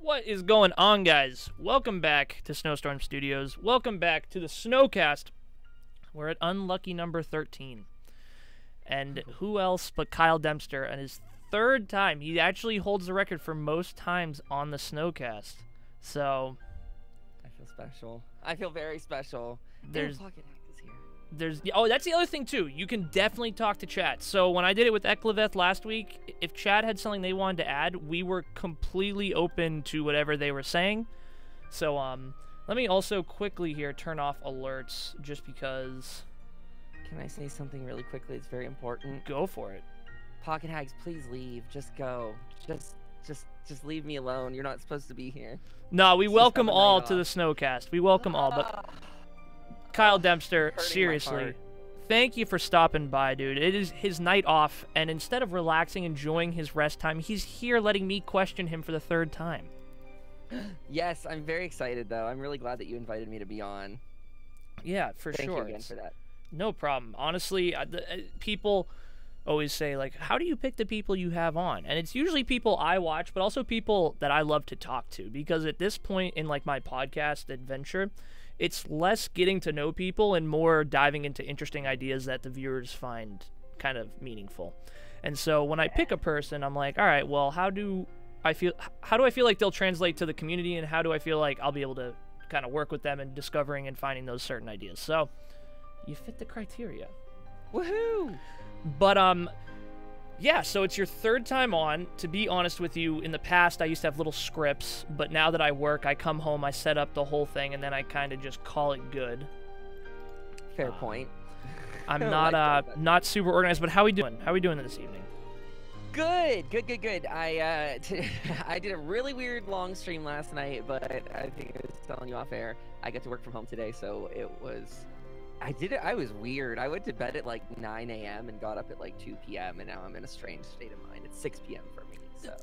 What is going on, guys? Welcome back to Snowstorm Studios. Welcome back to the Snowcast. We're at unlucky number 13. And who else but Kyle Dempster, and his third time. He actually holds the record for most times on the Snowcast. So I feel special. I feel very special. There's Pocket Hack is here. oh, that's the other thing too. You can definitely talk to chat. So when I did it with Ekleveth last week, if chat had something they wanted to add, we were completely open to whatever they were saying. So let me also quickly here turn off alerts just because. Can I say something really quickly? It's very important. Go for it. Pocket Hags, please leave. Just go. Just leave me alone. You're not supposed to be here. No, we welcome all to the Snowcast. We welcome all, but Kyle Dempster, seriously, thank you for stopping by, dude. It is his night off, and instead of relaxing, enjoying his rest time, he's here letting me question him for the third time. Yes, I'm very excited, though. I'm really glad that you invited me to be on. Yeah, for sure. Thank you again for that. No problem. Honestly, people always say, like, how do you pick the people you have on? And it's usually people I watch, but also people that I love to talk to, because at this point in, like, my podcast adventure, it's less getting to know people and more diving into interesting ideas that the viewers find kind of meaningful. And so when I pick a person, I'm like, all right, well, how do I feel like they'll translate to the community, and how do I feel like I'll be able to kind of work with them in discovering and finding those certain ideas? So you fit the criteria. Woohoo! But yeah, so it's your third time on. To be honest with you, in the past I used to have little scripts, but now that I work, I come home, I set up the whole thing, and then I kind of just call it good. Fair point. I'm not super organized, but how we doing? How we doing this evening? Good. I did a really weird long stream last night, but I think I was telling you off air. I got to work from home today, so it was. I was weird. I went to bed at like 9 a.m. and got up at like 2 p.m. and now I'm in a strange state of mind. It's 6 p.m. for me, so.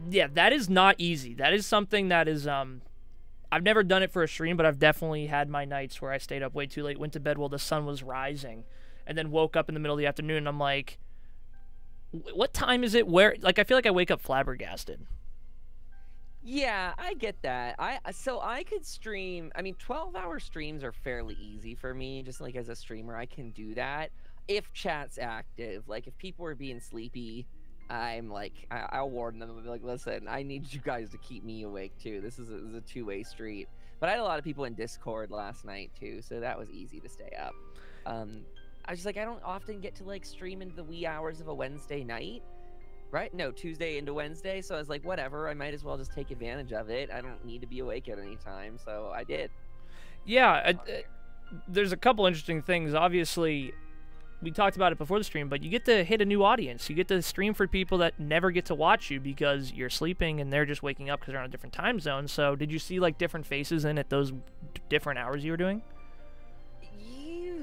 Yeah, that is not easy. That is something that is, I've never done it for a stream, but I've definitely had my nights where I stayed up way too late, went to bed while the sun was rising, and then woke up in the middle of the afternoon, and I'm like, what time is it? Where? Like, I feel like I wake up flabbergasted. Yeah, I get that. So I could stream. I mean, 12-hour streams are fairly easy for me. Just like as a streamer, I can do that if chat's active. Like if people are being sleepy, I'm like, I'll warn them. I'll be like, listen, I need you guys to keep me awake too. This is a two-way street. But I had a lot of people in Discord last night too, so that was easy to stay up. I was just like, I don't often get to like stream into the wee hours of a Wednesday night. Right? No, Tuesday into Wednesday. So I was like, whatever. I might as well just take advantage of it. I don't need to be awake at any time. So I did. Yeah, there's a couple interesting things. Obviously, we talked about it before the stream, but you get to hit a new audience. You get to stream for people that never get to watch you because you're sleeping and they're just waking up because they're on a different time zone. So did you see like different faces in at those different hours you were doing?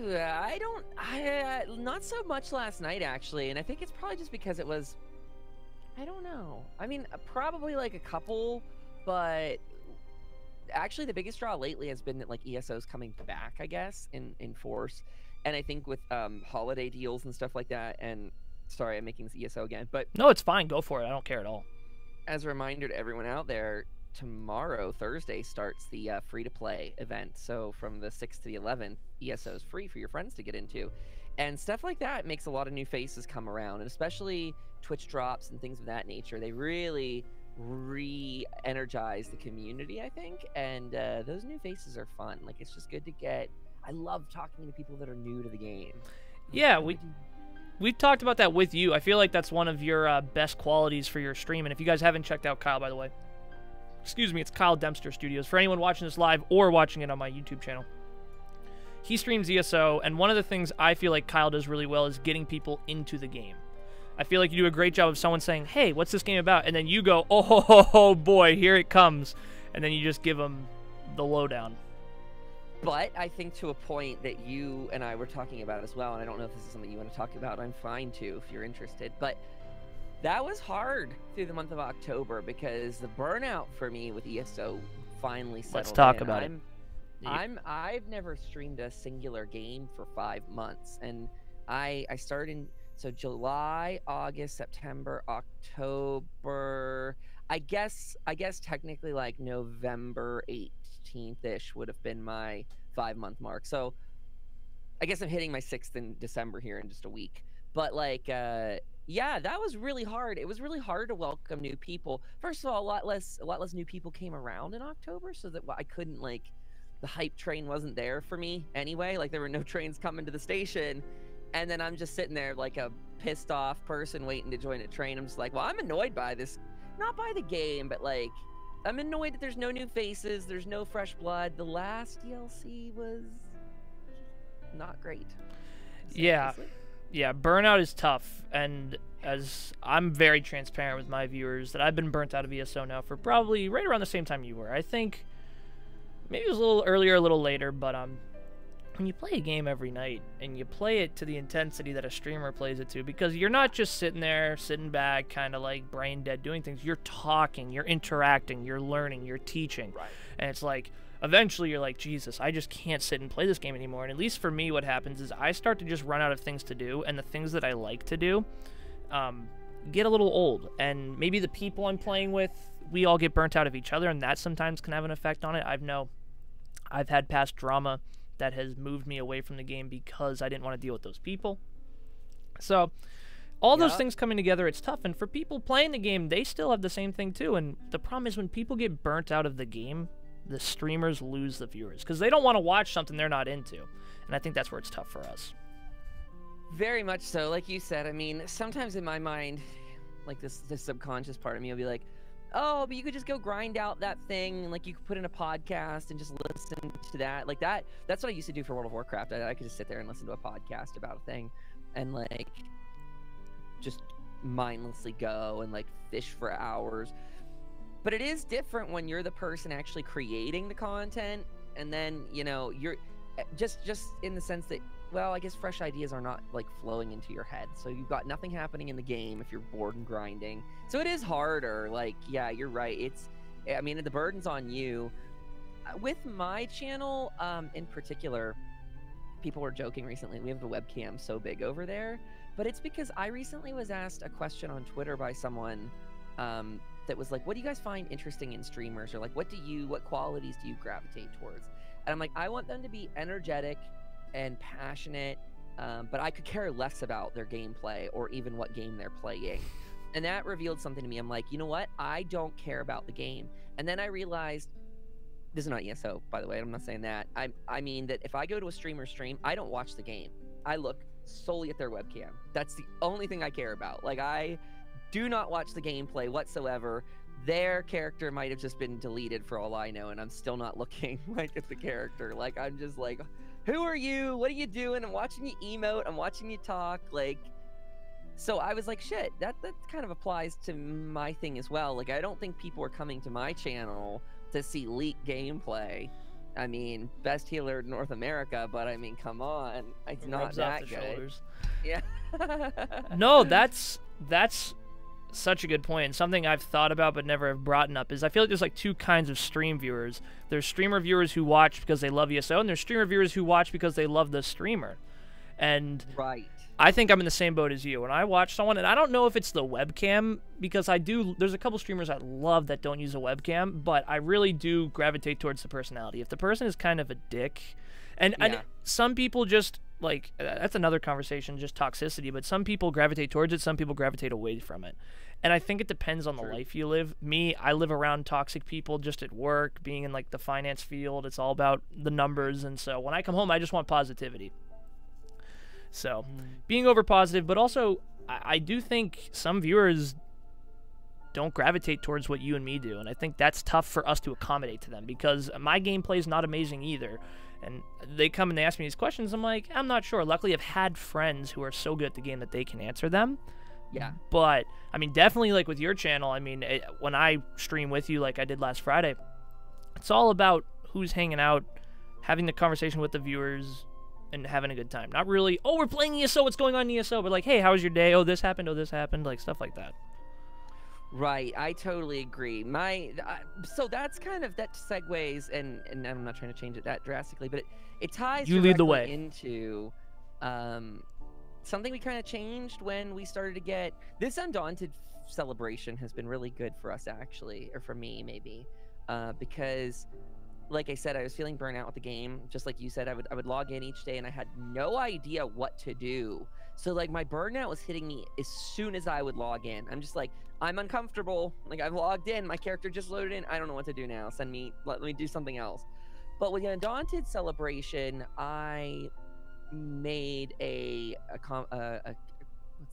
Yeah, not so much last night actually. And I think it's probably just because it was, I don't know. I mean, probably like a couple, but actually the biggest draw lately has been that like ESO's coming back, I guess, in force. And I think with holiday deals and stuff like that, and sorry, I'm making this ESO again, but no, it's fine. Go for it. I don't care at all. As a reminder to everyone out there, tomorrow, Thursday, starts the free-to-play event. So from the 6th to the 11th, ESO is free for your friends to get into. And stuff like that makes a lot of new faces come around, and especially Twitch drops and things of that nature. They really re-energize the community, I think, and those new faces are fun. Like, it's just good to get. I love talking to people that are new to the game. Yeah, we've talked about that with you. I feel like that's one of your best qualities for your stream. And if you guys haven't checked out Kyle, by the way, excuse me, it's Kyle Dempster Studios. For anyone watching this live or watching it on my YouTube channel. He streams ESO, and one of the things I feel like Kyle does really well is getting people into the game. I feel like you do a great job of someone saying, hey, what's this game about? And then you go, oh boy, here it comes. And then you just give them the lowdown. But I think to a point that you and I were talking about as well, and I don't know if this is something you want to talk about, I'm fine too if you're interested, but that was hard through the month of October because the burnout for me with ESO finally settled in. Let's talk about it. I've never streamed a singular game for 5 months, and I started in so July, August, September, October. I guess technically like November 18th-ish would have been my 5-month mark. So I guess I'm hitting my 6th in December here in just a week. But like yeah, that was really hard. It was really hard to welcome new people. First of all, a lot less new people came around in October, so that I couldn't like the hype train wasn't there for me anyway. Like there were no trains coming to the station. And then I'm just sitting there like a pissed off person waiting to join a train. I'm just like, well, I'm annoyed by this, not by the game, but like I'm annoyed that there's no new faces, there's no fresh blood. The last DLC was not great. Yeah. Yeah, burnout is tough, and as I'm very transparent with my viewers that I've been burnt out of ESO now for probably right around the same time you were. I think maybe it was a little earlier, a little later, but when you play a game every night and you play it to the intensity that a streamer plays it to, because you're not just sitting there, sitting back, kind of like brain dead doing things. You're talking, you're interacting, you're learning, you're teaching. Right. And it's like, eventually you're like, Jesus, I just can't sit and play this game anymore. And at least for me, what happens is I start to just run out of things to do, and the things that I like to do get a little old. And maybe the people I'm playing with, we all get burnt out of each other, and that sometimes can have an effect on it. I've had past drama that has moved me away from the game because I didn't want to deal with those people. So all those things coming together, it's tough. And for people playing the game, they still have the same thing too. And the problem is when people get burnt out of the game, the streamers lose the viewers because they don't want to watch something they're not into. And I think that's where it's tough for us. Very much so. Like you said, I mean, sometimes in my mind, like this subconscious part of me will be like, oh, but you could just go grind out that thing, and like you could put in a podcast and just listen to that. Like that's what I used to do for World of Warcraft. I could just sit there and listen to a podcast about a thing and like just mindlessly go and like fish for hours. But it is different when you're the person actually creating the content, and then, you know, you're just in the sense that, well, I guess fresh ideas are not like flowing into your head. So you've got nothing happening in the game if you're bored and grinding. So it is harder. Like, yeah, you're right. I mean, the burden's on you. With my channel, in particular, people were joking recently, we have the webcam so big over there, but it's because I recently was asked a question on Twitter by someone that was like, what do you guys find interesting in streamers? Or like, what qualities do you gravitate towards? And I'm like, I want them to be energetic and passionate, but I could care less about their gameplay or even what game they're playing. And that revealed something to me. I'm like, you know what? I don't care about the game. And then I realized, this is not ESO, by the way, I'm not saying that. I mean that if I go to a streamer's stream, I don't watch the game. I look solely at their webcam. That's the only thing I care about. Like, I do not watch the gameplay whatsoever. Their character might have just been deleted for all I know, and I'm still not looking like at the character. Like, I'm just like, who are you? What are you doing? I'm watching you emote. I'm watching you talk. Like, so I was like, shit, that kind of applies to my thing as well. Like, I don't think people are coming to my channel to see leaked gameplay. I mean, best healer in North America, but I mean, come on, it's not that good. Shoulders. Yeah. No, that's such a good point, and something I've thought about but never have brought up is I feel like there's like two kinds of stream viewers. There's streamer viewers who watch because they love ESO, and there's streamer viewers who watch because they love the streamer. And right. I think I'm in the same boat as you. When I watch someone, and I don't know if it's the webcam, because there's a couple streamers I love that don't use a webcam, but I really do gravitate towards the personality. If the person is kind of a dick, and some people just, like, that's another conversation, just toxicity, but some people gravitate towards it, some people gravitate away from it. And I think it depends on the life you live. Me, I live around toxic people just at work, being in, like, the finance field. It's all about the numbers, and so when I come home, I just want positivity. So, being over positive, but also, I do think some viewers don't gravitate towards what you and me do, and I think that's tough for us to accommodate to them, because my gameplay is not amazing either, and they come and they ask me these questions, I'm like, I'm not sure. Luckily, I've had friends who are so good at the game that they can answer them. Yeah. But, I mean, definitely, like, with your channel, I mean, when I stream with you like I did last Friday, it's all about who's hanging out, having the conversation with the viewers, and having a good time. Not really, oh, we're playing ESO, what's going on in ESO? But like, hey, how was your day? Oh, this happened, like stuff like that. Right, I totally agree. So that's kind of, that segues, and I'm not trying to change it that drastically, but it ties you lead the way into something we kind of changed when we started to get this Undaunted celebration has been really good for us, actually, or for me maybe, because like I said, I was feeling burnt out with the game. Just like you said, I would log in each day and I had no idea what to do. So like my burnout was hitting me as soon as I would log in. I'm just like, I'm uncomfortable. Like I've logged in, my character just loaded in. I don't know what to do now. Let me do something else. But with the Undaunted celebration, I made what's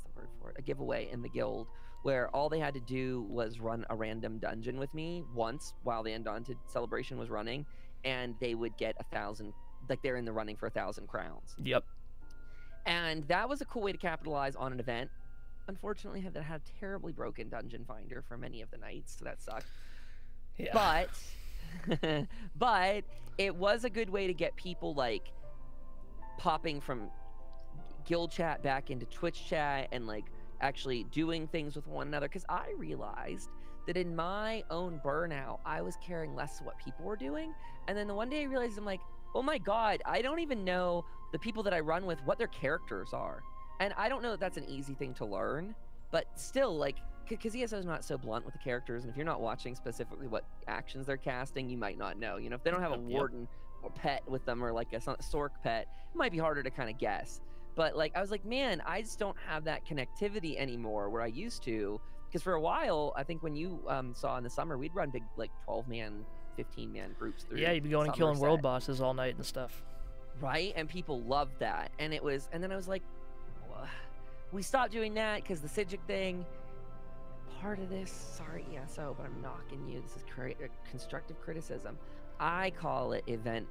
the word for it? A giveaway in the guild where all they had to do was run a random dungeon with me once while the Undaunted celebration was running, and they would get 1,000, like they're in the running for 1,000 crowns. Yep. And that was a cool way to capitalize on an event. Unfortunately, I had a terribly broken dungeon finder for many of the nights, so that sucked. Yeah. But it was a good way to get people like popping from guild chat back into Twitch chat and like actually doing things with one another, because I realized that in my own burnout I was caring less what people were doing, and then the one day I realized, I'm like, oh my god, I don't even know the people that I run with what their characters are, and I don't know that that's an easy thing to learn, but still, like, because ESO is not so blunt with the characters, and if you're not watching specifically what actions they're casting, you might not know. You know, if they don't have a warden or pet with them, or like a Sork pet, it might be harder to kind of guess. But like, I was like, man, I just don't have that connectivity anymore where I used to. Because for a while, I think when you saw in the summer, we'd run big like 12-man, 15-man groups through. Yeah, you'd be going and killing world bosses all night and stuff. Right, and people loved that. And then I was like, well, we stopped doing that because the Sigic thing. Part of this, sorry ESO, but I'm knocking you. This is constructive criticism. I call it event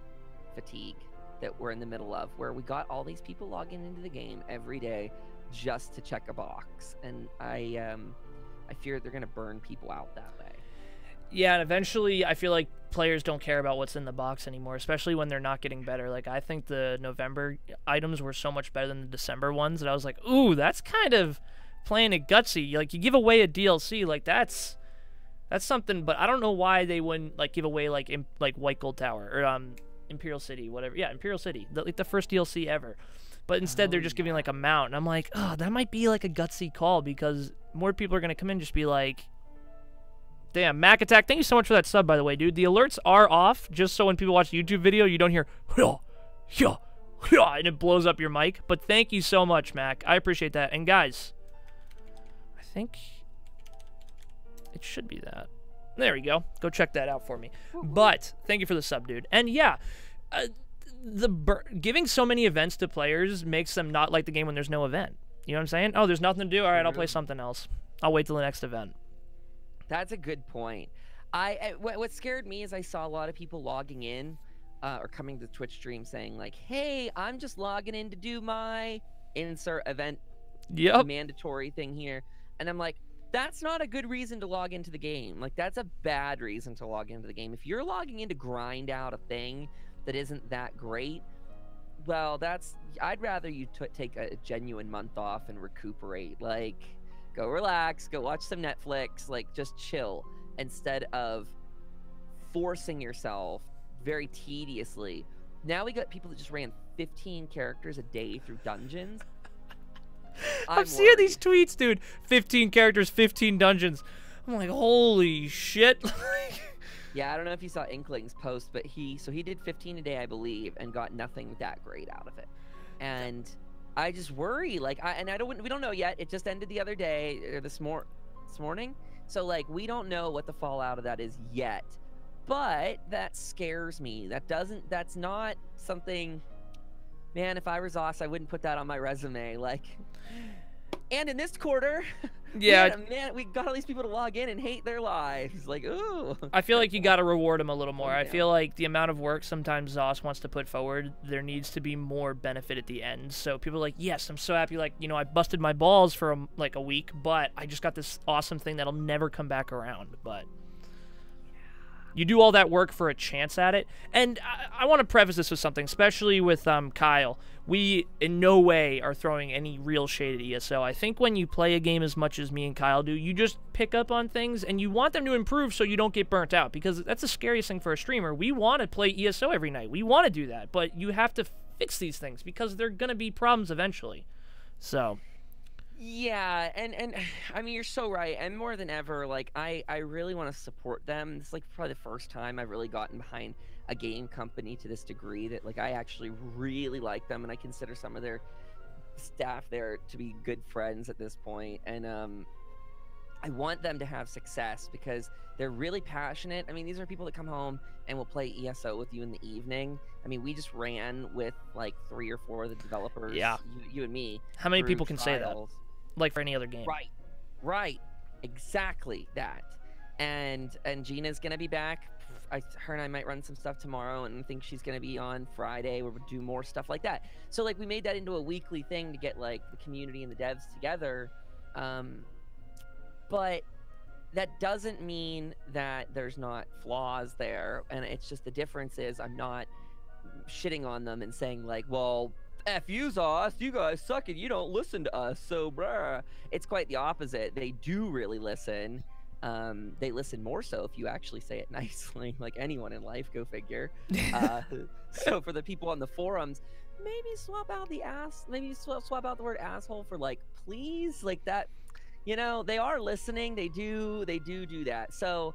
fatigue that we're in the middle of, where we got all these people logging into the game every day just to check a box, and I fear they're gonna burn people out that way. Yeah, and eventually I feel like players don't care about what's in the box anymore, especially when they're not getting better. Like, I think the November items were so much better than the December ones that I was like, ooh, that's kind of playing it gutsy. Like, you give away a DLC, like that's something, but I don't know why they wouldn't like give away like White Gold Tower or Imperial City, whatever. Yeah, Imperial City, like the first DLC ever. But instead they're just giving like a mount, and I'm like, oh, that might be like a gutsy call, because more people are gonna come in and just be like, damn, Mac Attack, thank you so much for that sub, by the way, dude. The alerts are off, just so when people watch the YouTube video, you don't hear, and it blows up your mic. But thank you so much, Mac. I appreciate that. And guys, I think it should be that. There we go. Go check that out for me. But thank you for the sub, dude. And yeah, giving so many events to players makes them not like the game when there's no event. You know what I'm saying? Oh, there's nothing to do? All right, I'll play something else. I'll wait till the next event. That's a good point. What scared me is I saw a lot of people logging in or coming to Twitch stream saying like, hey, I'm just logging in to do my insert event mandatory thing here. And I'm like, that's not a good reason to log into the game. Like, that's a bad reason to log into the game. If you're logging in to grind out a thing that isn't that great, well, I'd rather you take a genuine month off and recuperate. Like, go relax, go watch some Netflix, like, just chill, instead of forcing yourself very tediously. Now we got people that just ran 15 characters a day through dungeons. I'm seeing these tweets, dude. 15 characters, 15 dungeons. I'm like, holy shit. Yeah, I don't know if you saw Inkling's post, but he did 15 a day, I believe, and got nothing that great out of it. And I just worry, like, we don't know yet. It just ended the other day, or this morning. So like, we don't know what the fallout of that is yet. But that scares me. That's not something, man, if I was Os, I wouldn't put that on my resume. Like, and in this quarter, yeah, we got all these people to log in and hate their lives. Like, ooh. I feel like you got to reward them a little more. I feel like the amount of work sometimes Zos wants to put forward, there needs to be more benefit at the end. So people are like, yes, I'm so happy. Like, you know, I busted my balls for like a week, but I just got this awesome thing that'll never come back around. But you do all that work for a chance at it. And I want to preface this with something, especially with Kyle. We in no way are throwing any real shade at ESO. I think when you play a game as much as me and Kyle do, you just pick up on things and you want them to improve so you don't get burnt out, because that's the scariest thing for a streamer. We want to play ESO every night. We want to do that, but you have to fix these things because they're going to be problems eventually. So Yeah, and I mean, you're so right. And more than ever, like I really want to support them. It's like probably the first time I've really gotten behind a game company to this degree that like I actually really like them, and I consider some of their staff there to be good friends at this point. And I want them to have success because they're really passionate. I mean, these are people that come home and will play ESO with you in the evening. I mean, we just ran with like 3 or 4 of the developers, Yeah. you and me, How many through people can say that? trials. Like for any other game. Right, right, exactly that. And Gina's gonna be back. Her and I might run some stuff tomorrow, and I think she's gonna be on Friday. We'll do more stuff like that. So like we made that into a weekly thing to get like the community and the devs together. But that doesn't mean that there's not flaws there, and it's just the difference is I'm not shitting on them and saying like, well, F you, Zoss, you guys suck and you don't listen to us, so bruh. It's quite the opposite. They do really listen. They listen more so if you actually say it nicely, like anyone in life, go figure. So for the people on the forums, maybe swap out the ass, maybe swap out the word asshole for like please, like that. You know, they are listening. They do that. So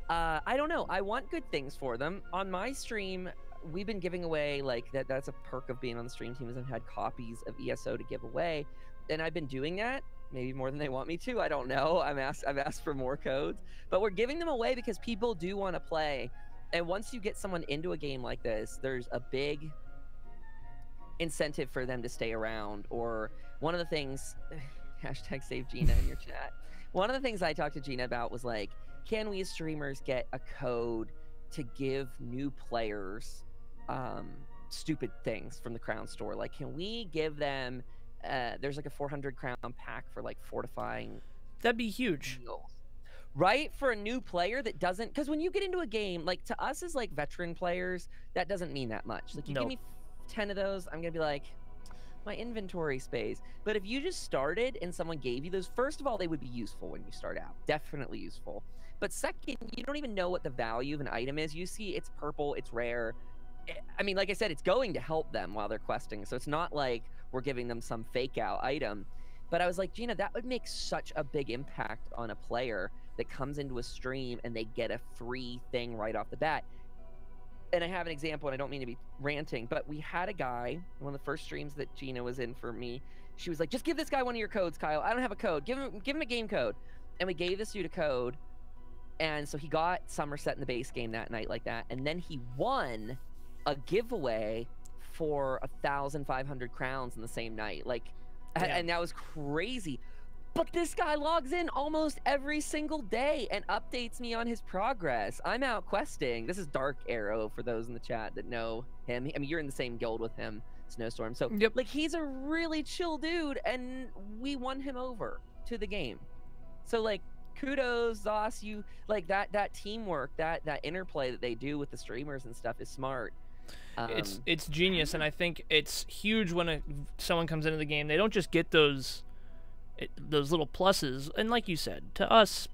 I don't know. I want good things for them. On my stream, we've been giving away like that's a perk of being on the stream team is I've had copies of ESO to give away, and I've been doing that maybe more than they want me to. I don't know. I've asked for more codes, but we're giving them away because people do want to play. And once you get someone into a game like this, there's a big incentive for them to stay around. Or one of the things hashtag save Gina in your chat. One of the things I talked to Gina about was like, can we as streamers get a code to give new players stupid things from the crown store? Like, can we give them there's like a 400 crown pack for like fortifying. That'd be huge. Deals. Right, for a new player that doesn't, because when you get into a game, like to us as like veteran players, that doesn't mean that much. Like you give me 10 of those, I'm gonna be like, my inventory space. But if you just started and someone gave you those, first of all, they would be useful when you start out, definitely useful. But second, you don't even know what the value of an item is. You see it's purple, it's rare. I mean, like I said, it's going to help them while they're questing, so it's not like we're giving them some fake out item. But I was like, Gina, that would make such a big impact on a player that comes into a stream and they get a free thing right off the bat. And I have an example, and I don't mean to be ranting, but we had a guy, one of the first streams that Gina was in for me, she was like, just give this guy one of your codes, Kyle. I don't have a code. Give him a game code. And we gave this dude a code, and so he got Somerset in the base game that night like that, and then he won a giveaway for 1,500 crowns in the same night. Like, and that was crazy. But this guy logs in almost every single day and updates me on his progress. I'm out questing. This is Dark Arrow for those in the chat that know him. I mean, you're in the same guild with him, Snowstorm. So, like, he's a really chill dude, and we won him over to the game. So, like, kudos, Zoss. You like that teamwork, that interplay that they do with the streamers and stuff is smart. It's genius, and I think it's huge when someone comes into the game. They don't just get those little pluses, and like you said, to us,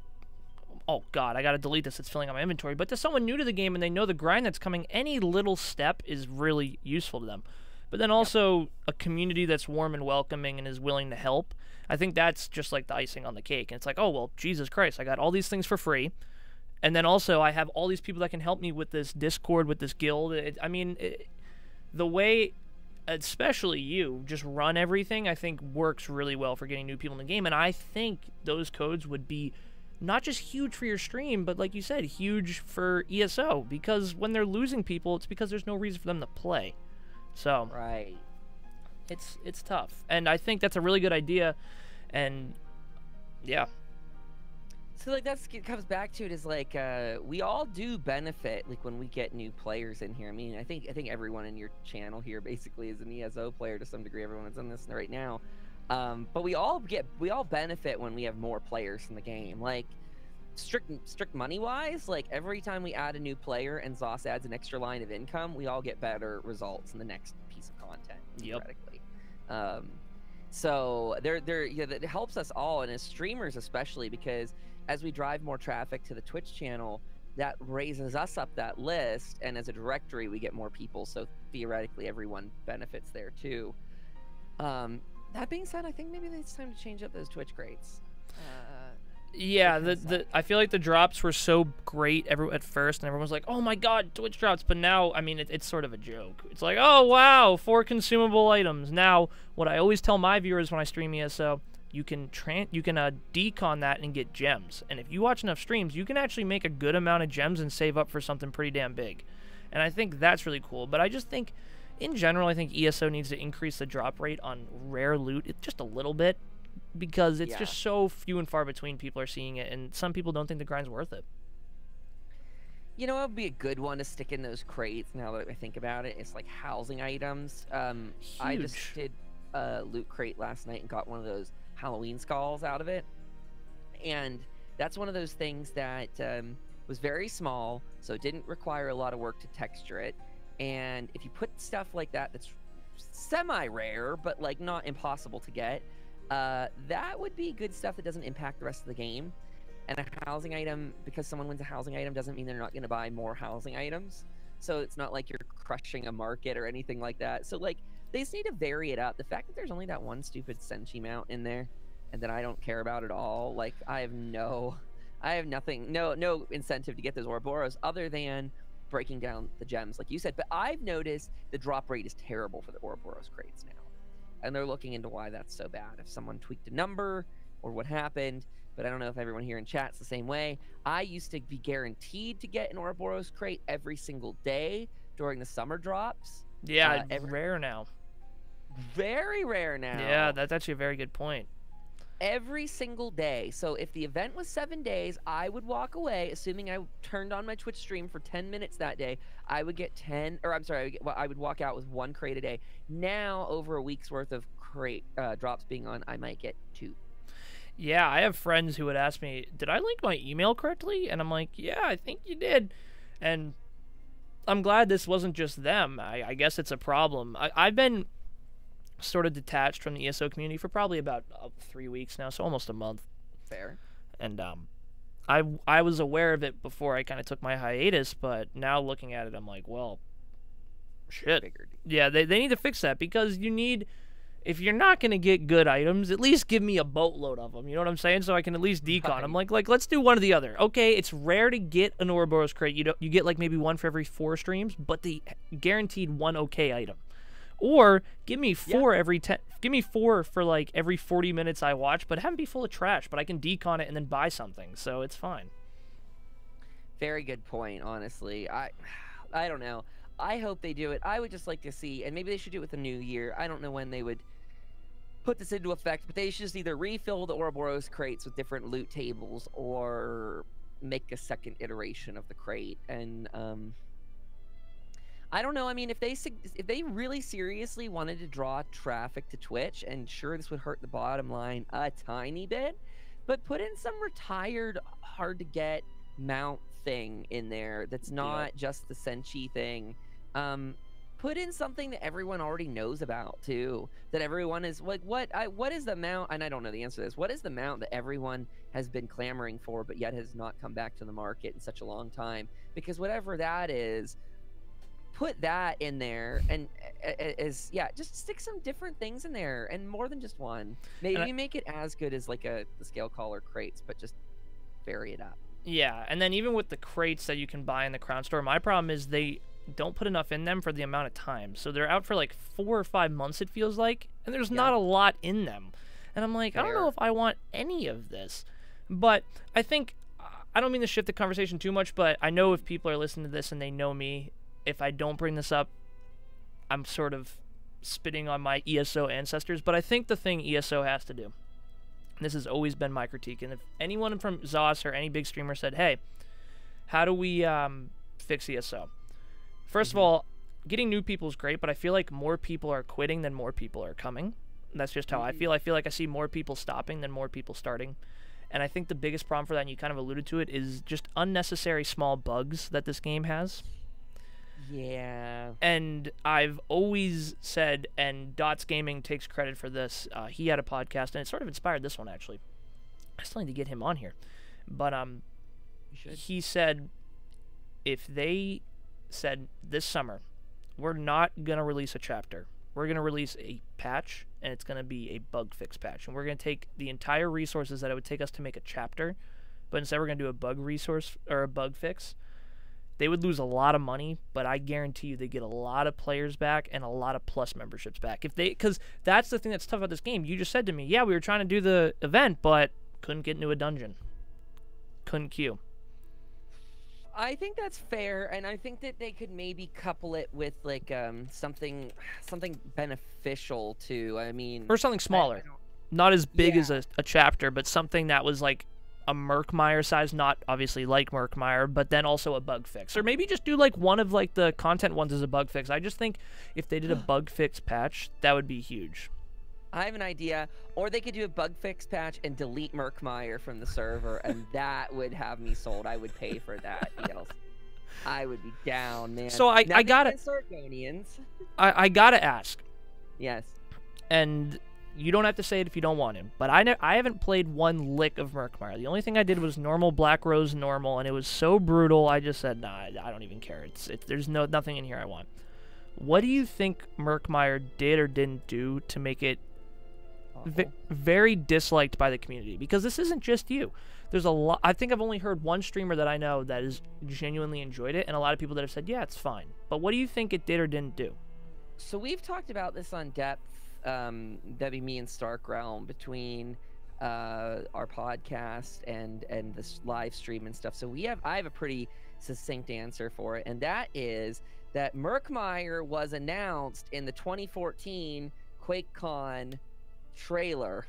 oh god, I gotta delete this, it's filling out my inventory, but to someone new to the game and they know the grind that's coming, any little step is really useful to them. But then also a community that's warm and welcoming and is willing to help, I think that's just like the icing on the cake. And it's like, oh well, Jesus Christ, I got all these things for free, and then also I have all these people that can help me with this Discord, with this guild. The way especially you just run everything, I think works really well for getting new people in the game. And I think those codes would be not just huge for your stream, but like you said, huge for ESO, because when they're losing people, it's because there's no reason for them to play. So right, it's tough, and I think that's a really good idea. And yeah, so like it comes back to it is like we all do benefit like when we get new players in here. I mean, I think everyone in your channel here basically is an ESO player to some degree. Everyone that's in this right now, but we all benefit when we have more players in the game. Like strict money wise, like every time we add a new player and Zoss adds an extra line of income, we all get better results in the next piece of content theoretically. So that helps us all, and as streamers especially, because as we drive more traffic to the Twitch channel, that raises us up that list, and as a directory we get more people, so theoretically everyone benefits there too. That being said, I think maybe it's time to change up those Twitch crates. Yeah, I feel like the drops were so great at first, and everyone was like, "Oh my God, Twitch drops!" But now, I mean, it's sort of a joke. It's like, "Oh wow, 4 consumable items." Now, what I always tell my viewers when I stream ESO, you can decon that and get gems. And if you watch enough streams, you can actually make a good amount of gems and save up for something pretty damn big. And I think that's really cool. But I just think, in general, I think ESO needs to increase the drop rate on rare loot just a little bit. Because it's just so few and far between people are seeing it, and some people don't think the grind's worth it. You know, it would be a good one to stick in those crates. Now that I think about it, it's like housing items. I just did a loot crate last night and got one of those Halloween skulls out of it, and that's one of those things that was very small, so it didn't require a lot of work to texture it. And if you put stuff like that, that's semi-rare, but like not impossible to get. That would be good stuff that doesn't impact the rest of the game. And a housing item, because someone wins a housing item, doesn't mean they're not going to buy more housing items. So it's not like you're crushing a market or anything like that. So like, they just need to vary it up. The fact that there's only that one stupid Senshi mount in there, and that I don't care about at all, like I have no incentive to get those Ouroboros other than breaking down the gems, like you said. But I've noticed the drop rate is terrible for the Ouroboros crates now. And they're looking into why that's so bad. If someone tweaked a number or what happened, but I don't know if everyone here in chat's the same way. I used to be guaranteed to get an Ouroboros crate every single day during the summer drops. Yeah, rare now. Very rare now. Yeah, that's actually a very good point. Every single day. So if the event was 7 days, I would walk away, assuming I turned on my Twitch stream for 10 minutes that day. I would get 10, or I'm sorry, I would walk out with 1 crate a day. Now, over a week's worth of crate drops being on, I might get 2. Yeah, I have friends who would ask me, did I link my email correctly? And I'm like, yeah, I think you did. And I'm glad this wasn't just them. I guess it's a problem. I've been sort of detached from the ESO community for probably about 3 weeks now, so almost a month. Fair. And I was aware of it before I kind of took my hiatus, but now looking at it, I'm like, well, shit. Yeah, they need to fix that, because you need, if you're not going to get good items, at least give me a boatload of them, you know what I'm saying? So I can at least decon them. Like let's do one or the other. Okay, it's rare to get an Ouroboros crate. You get like maybe 1 for every 4 streams, but the guaranteed 1 okay item. Or give me 4 every 10. Give me 4 for like every 40 minutes I watch, but have them be full of trash. But I can decon it and then buy something, so it's fine. Very good point. Honestly, I don't know. I hope they do it. I would just like to see, and maybe they should do it with the new year. I don't know when they would put this into effect, but they should just either refill the Ouroboros crates with different loot tables, or make a second iteration of the crate. And I don't know. I mean, if they really seriously wanted to draw traffic to Twitch, and sure, this would hurt the bottom line a tiny bit, but put in some retired, hard to get mount thing in there that's not just the Senshi thing. Put in something that everyone already knows about too. That everyone is like, what is the mount? And I don't know the answer to this. What is the mount that everyone has been clamoring for, but yet has not come back to the market in such a long time? Because whatever that is, put that in there, and just stick some different things in there, and more than just one. Maybe make it as good as like the scale caller crates, but just vary it up. Yeah, and then even with the crates that you can buy in the Crown Store, my problem is they don't put enough in them for the amount of time. So they're out for like 4 or 5 months, it feels like, and there's not a lot in them. And I'm like, I don't know if I want any of this. But I think, I don't mean to shift the conversation too much, but I know if people are listening to this and they know me, if I don't bring this up, I'm sort of spitting on my ESO ancestors. But I think the thing ESO has to do, and this has always been my critique, and if anyone from ZOS or any big streamer said, hey, how do we fix ESO? First of all, getting new people is great, but I feel like more people are quitting than more people are coming. That's just how I feel. I feel like I see more people stopping than more people starting. And I think the biggest problem for that, and you kind of alluded to it, is just unnecessary small bugs that this game has. Yeah. And I've always said, and Dots Gaming takes credit for this, he had a podcast, and it sort of inspired this one, actually. I still need to get him on here. But he said, if they said this summer, we're not going to release a chapter, we're going to release a patch, and it's going to be a bug fix patch. And we're going to take the entire resources that it would take us to make a chapter, but instead we're going to do a bug resource or a bug fix. They would lose a lot of money, but I guarantee you they get a lot of players back and a lot of plus memberships back. Because that's the thing that's tough about this game. You just said to me, yeah, we were trying to do the event, but couldn't get into a dungeon. Couldn't queue. I think that's fair, and I think that they could maybe couple it with like something beneficial too. I mean, or something smaller, not as big as a chapter, but something that was like a Murkmire size, not obviously like Murkmire, but then also a bug fix, or maybe just do like one of like the content ones as a bug fix. I just think if they did a bug fix patch, that would be huge. I have an idea, or they could do a bug fix patch and delete Murkmire from the server, and that would have me sold. I would pay for that. I would be down, man. So I gotta Sargonians. I gotta ask. Yes. And you don't have to say it if you don't want to, but I haven't played one lick of Murkmire. The only thing I did was normal Black Rose normal, and it was so brutal. I just said, nah, I don't even care. There's nothing in here I want. What do you think Murkmire did or didn't do to make it very disliked by the community? Because this isn't just you. There's a lot. I think I've only heard one streamer that I know that has genuinely enjoyed it, and a lot of people that have said, yeah, it's fine. But what do you think it did or didn't do? So we've talked about this on depth, Debbie, me, and Stark Realm, between our podcast and this live stream and stuff. So I have a pretty succinct answer for it, and that is that Murkmire was announced in the 2014 QuakeCon trailer.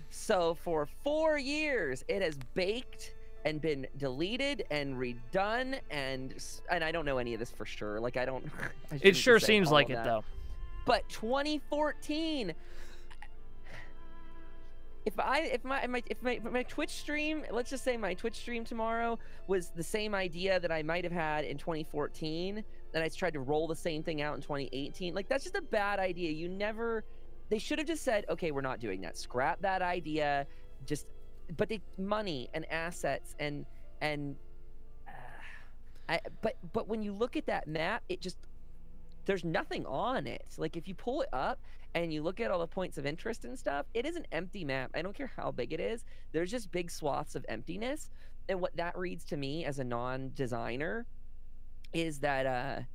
So for 4 years it has baked and been deleted and redone, and I don't know any of this for sure. Like, I it sure seems like it though. But 2014, if my Twitch stream, let's just say my Twitch stream tomorrow was the same idea that I might have had in 2014, and I tried to roll the same thing out in 2018, like, that's just a bad idea. They should have just said, okay, we're not doing that. Scrap that idea. But money and assets but when you look at that map, there's nothing on it. Like, if you pull it up and you look at all the points of interest and stuff, it is an empty map. I don't care how big it is. There's just big swaths of emptiness. And what that reads to me as a non-designer is that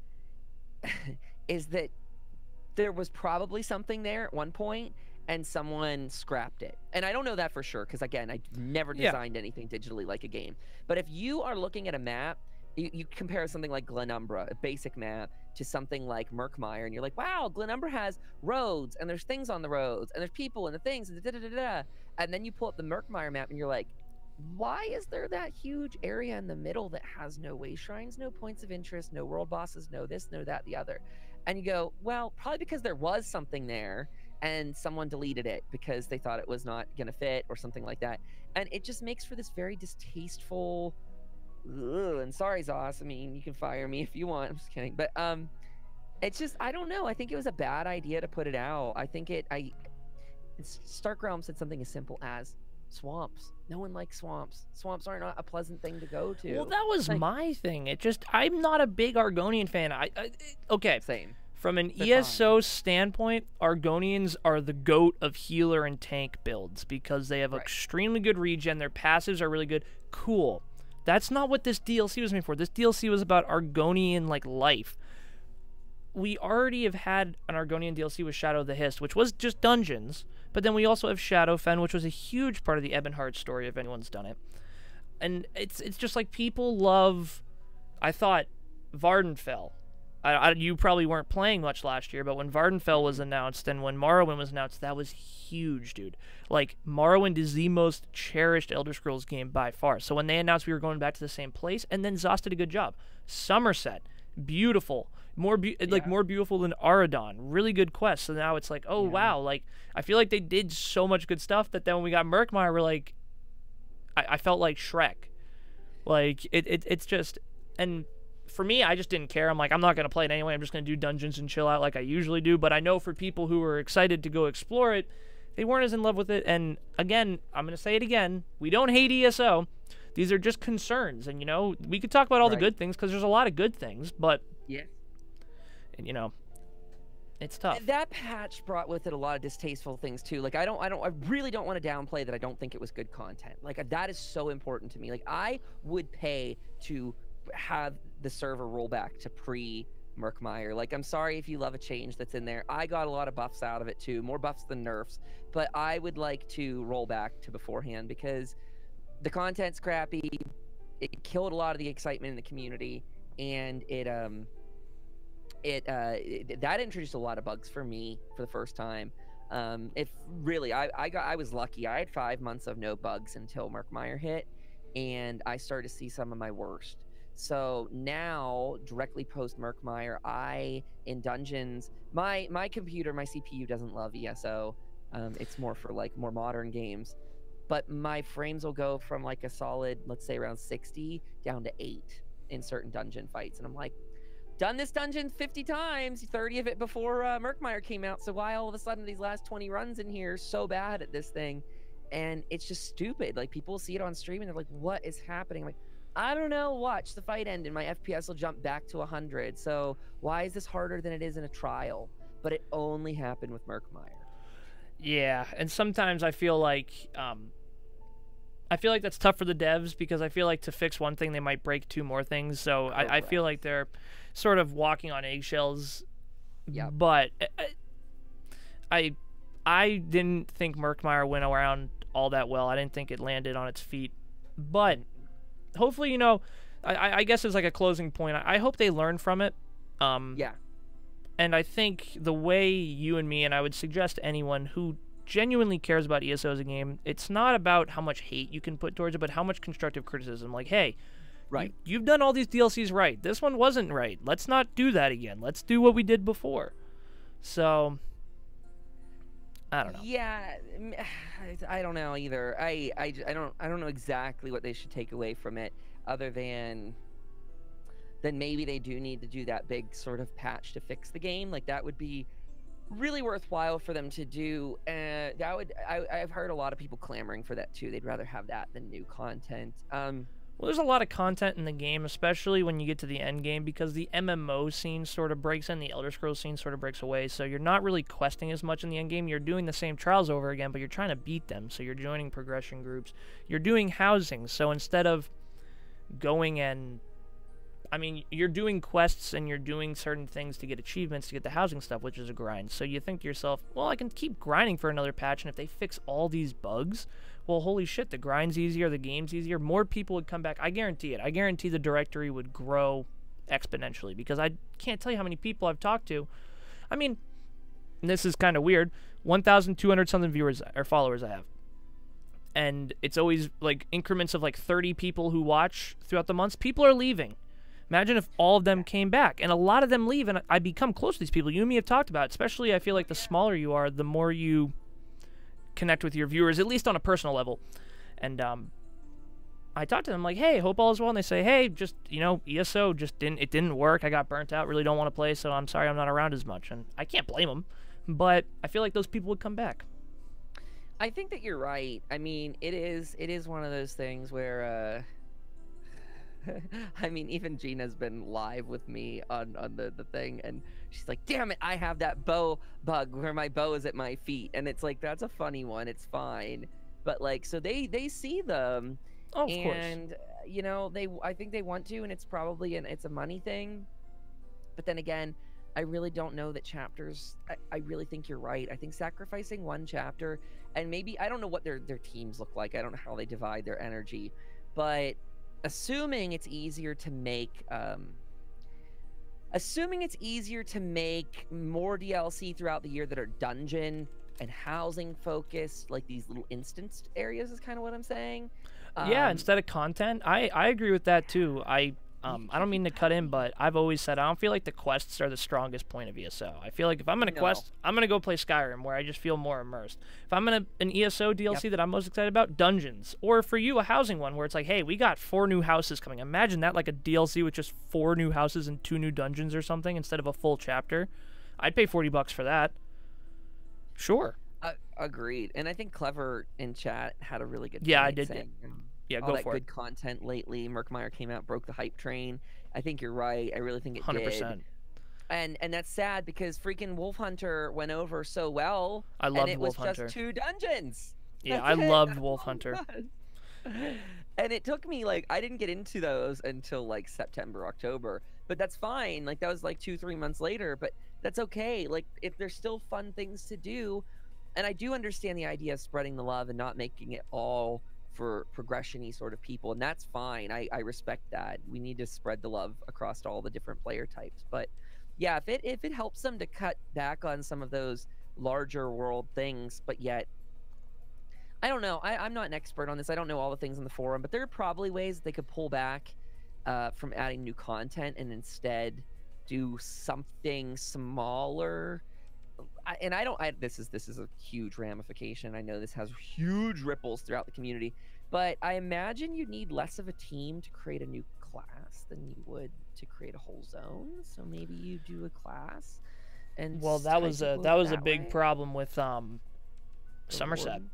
there was probably something there at one point and someone scrapped it. And I don't know that for sure, because again, I never designed anything digitally like a game. But if you are looking at a map, you compare something like Glenumbra, a basic map, to something like Murkmire, and you're like, wow, Glenumbra has roads, and there's things on the roads, and there's people and the things, and da-da-da-da-da. And then you pull up the Murkmire map, and you're like, why is there that huge area in the middle that has no way shrines, no points of interest, no world bosses, no this, no that, the other? And you go, well, probably because there was something there, and someone deleted it because they thought it was not going to fit or something like that. And it just makes for this very distasteful... Ugh, and sorry, Zoss, I mean, you can fire me if you want. I'm just kidding. But it's just, I don't know. I think it was a bad idea to put it out. I think Stark Realm said something as simple as swamps. No one likes swamps. Swamps are not a pleasant thing to go to. Well, that was my thing. I'm not a big Argonian fan. Okay. Same. From an ESO standpoint, Argonians are the GOAT of healer and tank builds because they have extremely good regen. Their passives are really good. Cool. That's not what this DLC was made for. This DLC was about Argonian, like, life. We already have had an Argonian DLC with Shadow of the Hist, which was just dungeons. But then we also have Shadowfen, which was a huge part of the Ebonheart story, if anyone's done it. And it's just like people love... I thought Vardenfell. You probably weren't playing much last year, but when Vardenfell was announced and when Morrowind was announced, that was huge, dude. Like, Morrowind is the most cherished Elder Scrolls game by far. So when they announced we were going back to the same place, and then Zoss did a good job. Somerset, beautiful. More beautiful than Aradon. Really good quest. So now it's like, oh, wow. Like, I feel like they did so much good stuff that then when we got Murkmire, we're like... I felt like Shrek. Like, it's just... And... For me, I just didn't care. I'm like, I'm not going to play it anyway. I'm just going to do dungeons and chill out like I usually do. But I know for people who were excited to go explore it, they weren't as in love with it. And again, I'm going to say it again. We don't hate ESO. These are just concerns. And, you know, we could talk about all the good things because there's a lot of good things. But, and, you know, It's tough. That patch brought with it a lot of distasteful things too. Like I really don't want to downplay that I don't think it was good content. Like that is so important to me. Like I would pay to have the server roll back to pre Murkmire. Like I'm sorry if you love a change that's in there. I got a lot of buffs out of it too, more buffs than nerfs, but I would like to roll back to beforehand because the content's crappy. It killed a lot of the excitement in the community, and that introduced a lot of bugs for me for the first time. If really, I was lucky. I had 5 months of no bugs until Murkmire hit, and I started to see some of my worst. So now, directly post Murkmire, in dungeons, my computer, my CPU doesn't love ESO. It's more for like more modern games. But my frames will go from like a solid, let's say around 60 down to 8 in certain dungeon fights. And I'm like, done this dungeon 50 times, 30 of it before Murkmire came out. So why all of a sudden these last 20 runs in here so bad at this thing? And it's just stupid. Like people see it on stream and they're like, what is happening? I'm like, I don't know, watch the fight end and my FPS will jump back to 100. So why is this harder than it is in a trial? But it only happened with Murkmire. Yeah, and sometimes I feel like that's tough for the devs because I feel like to fix one thing they might break 2 more things. So I feel like they're sort of walking on eggshells. Yeah. But I didn't think Murkmire went around all that well. I didn't think it landed on its feet. But hopefully, I guess as like a closing point, I hope they learn from it. Yeah. And I think the way you and me, and I would suggest anyone who genuinely cares about ESO as a game, it's not about how much hate you can put towards it, but how much constructive criticism. Like, hey, right, you've done all these DLCs right. This one wasn't right. Let's not do that again. Let's do what we did before. So, I don't know. Yeah, I don't know either. I don't know exactly what they should take away from it, other than maybe they do need to do that big sort of patch to fix the game. Like that would be really worthwhile for them to do. I've heard a lot of people clamoring for that too. They'd rather have that than new content. Well, there's a lot of content in the game, especially when you get to the end game, because the MMO scene sort of breaks in, the Elder Scrolls scene sort of breaks away, so you're not really questing as much in the end game. You're doing the same trials over again, but you're trying to beat them, so you're joining progression groups. You're doing housing, so instead of going and you're doing quests and you're doing certain things to get achievements to get the housing stuff, which is a grind. So you think to yourself, well, I can keep grinding for another patch, and if they fix all these bugs, well, holy shit, the grind's easier, the game's easier, more people would come back. I guarantee it. I guarantee the directory would grow exponentially because I can't tell you how many people I've talked to. I mean, this is kind of weird, 1,200 something viewers or followers I have. And it's always like increments of like 30 people who watch throughout the months. People are leaving. Imagine if all of them came back, and a lot of them leave, and I become close to these people. You and me have talked about it. Especially, I feel like the smaller you are, the more you connect with your viewers, at least on a personal level. And I talked to them like, hey, hope all is well, and they say, hey, just, ESO just didn't work. I got burnt out, really don't want to play, so I'm sorry I'm not around as much. And I can't blame them, but I feel like those people would come back. I think that you're right. I mean, it is one of those things where I mean, even Gina's been live with me on the thing, and she's like, damn it, I have that bow bug where my bow is at my feet. And it's like, that's a funny one. It's fine. But like, so they see them. Oh, of and, course. I think they want to, and it's probably it's a money thing. But then again, I really don't know that chapters, I really think you're right. I think sacrificing one chapter, and maybe, I don't know what their teams look like. I don't know how they divide their energy, but assuming it's easier to make more DLC throughout the year that are dungeon and housing focused, like these little instanced areas is kind of what I'm saying. Yeah, instead of content. I agree with that too. I don't mean to cut in, but I've always said I don't feel like the quests are the strongest point of ESO. I feel like if I'm going to quest, I'm going to go play Skyrim, where I just feel more immersed. If I'm in an ESO DLC that I'm most excited about, dungeons. Or for you, a housing one, where it's like, hey, we got 4 new houses coming. Imagine that, like a DLC with just 4 new houses and 2 new dungeons or something instead of a full chapter. I'd pay $40 for that. Sure. Agreed. And I think Clever in chat had a really good point. Yeah, I did. Saying, yeah, all go that for good it. content lately. Murkmire came out, broke the hype train. I think you're right. I really think it 100%. did. And that's sad because freaking Wolf Hunter went over so well, I and loved it Wolf was Hunter. just 2 dungeons. Yeah, That's I it. loved That's Wolf all it Hunter. was. And it took me like I didn't get into those until like September, October. But that's fine. Like that was like 2, 3 months later. But that's okay. Like if there's still fun things to do, and I do understand the idea of spreading the love and not making it all for progression-y sort of people, and that's fine. I respect that. We need to spread the love across all the different player types. But yeah, if it helps them to cut back on some of those larger world things, but yet I don't know. I'm not an expert on this. I don't know all the things in the forum, but there are probably ways they could pull back from adding new content and instead do something smaller. This is a huge ramification. I know this has huge ripples throughout the community, but I imagine you'd need less of a team to create a new class than you would to create a whole zone. So maybe you do a class, and Well, that was a big way. problem with The Somerset. Warden.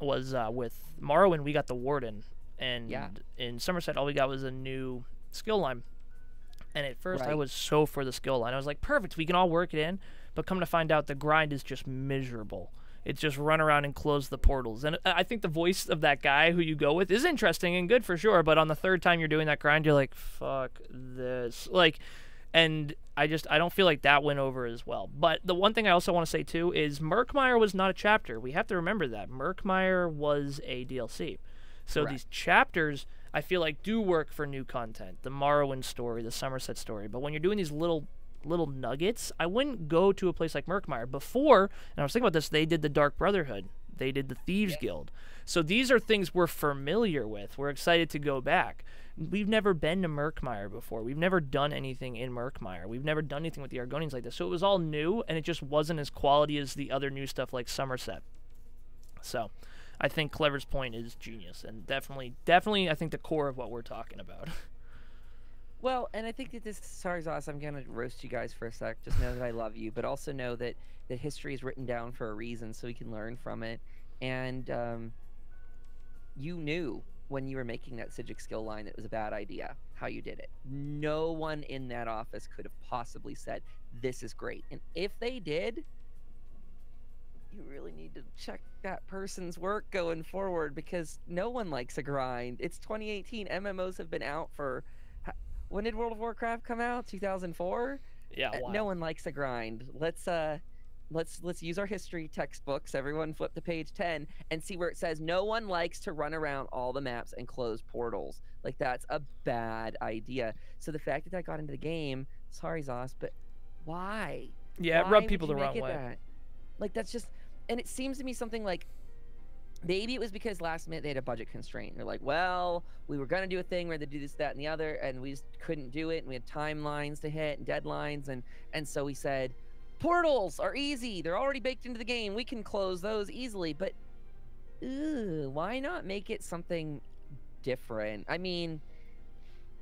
Was with Morrowind we got the Warden, and Yeah. in Somerset all we got was a new skill line. And at first I Right. was so for the skill line. I was like, perfect, we can all work it in. But come to find out, the grind is just miserable. It's just run around and close the portals. And I think the voice of that guy who you go with is interesting and good for sure. But on the third time you're doing that grind, you're like, fuck this. Like, and I don't feel like that went over as well. But the one thing I also want to say too is Murkmire was not a chapter. We have to remember that. Murkmire was a DLC. So Correct. these chapters, I feel like, do work for new content. The Morrowind story, the Somerset story. But when you're doing these little nuggets, I wouldn't go to a place like Murkmire. Before, and I was thinking about this, they did the Dark Brotherhood. They did the Thieves Guild. So these are things we're familiar with. We're excited to go back. We've never been to Murkmire before. We've never done anything in Murkmire. We've never done anything with the Argonians like this. So it was all new, and it just wasn't as quality as the other new stuff like Somerset. So I think Clever's point is genius, and definitely I think the core of what we're talking about. Well, and I think that this, sorry, Zoss, I'm going to roast you guys for a sec. Just know that I love you, but also know that history is written down for a reason so we can learn from it. And you knew when you were making that Psijic skill line that it was a bad idea how you did it. No one in that office could have possibly said, this is great. And if they did, you really need to check that person's work going forward because no one likes a grind. It's 2018. MMOs have been out for... When did World of Warcraft come out? 2004? Yeah, wow. No one likes a grind. Let's use our history textbooks. Everyone flip to page 10 and see where it says no one likes to run around all the maps and close portals. Like that's a bad idea. So the fact that got into the game, sorry Zoss, but why? Yeah, it Why rubbed would people you the make wrong way. that? Like that's just, and it seems to me something like maybe it was because last minute they had a budget constraint. They're like, well, we were going to do a thing where they do this, that, and the other, and we just couldn't do it. And we had timelines to hit and deadlines. And so we said, portals are easy. They're already baked into the game. We can close those easily. But why not make it something different? I mean,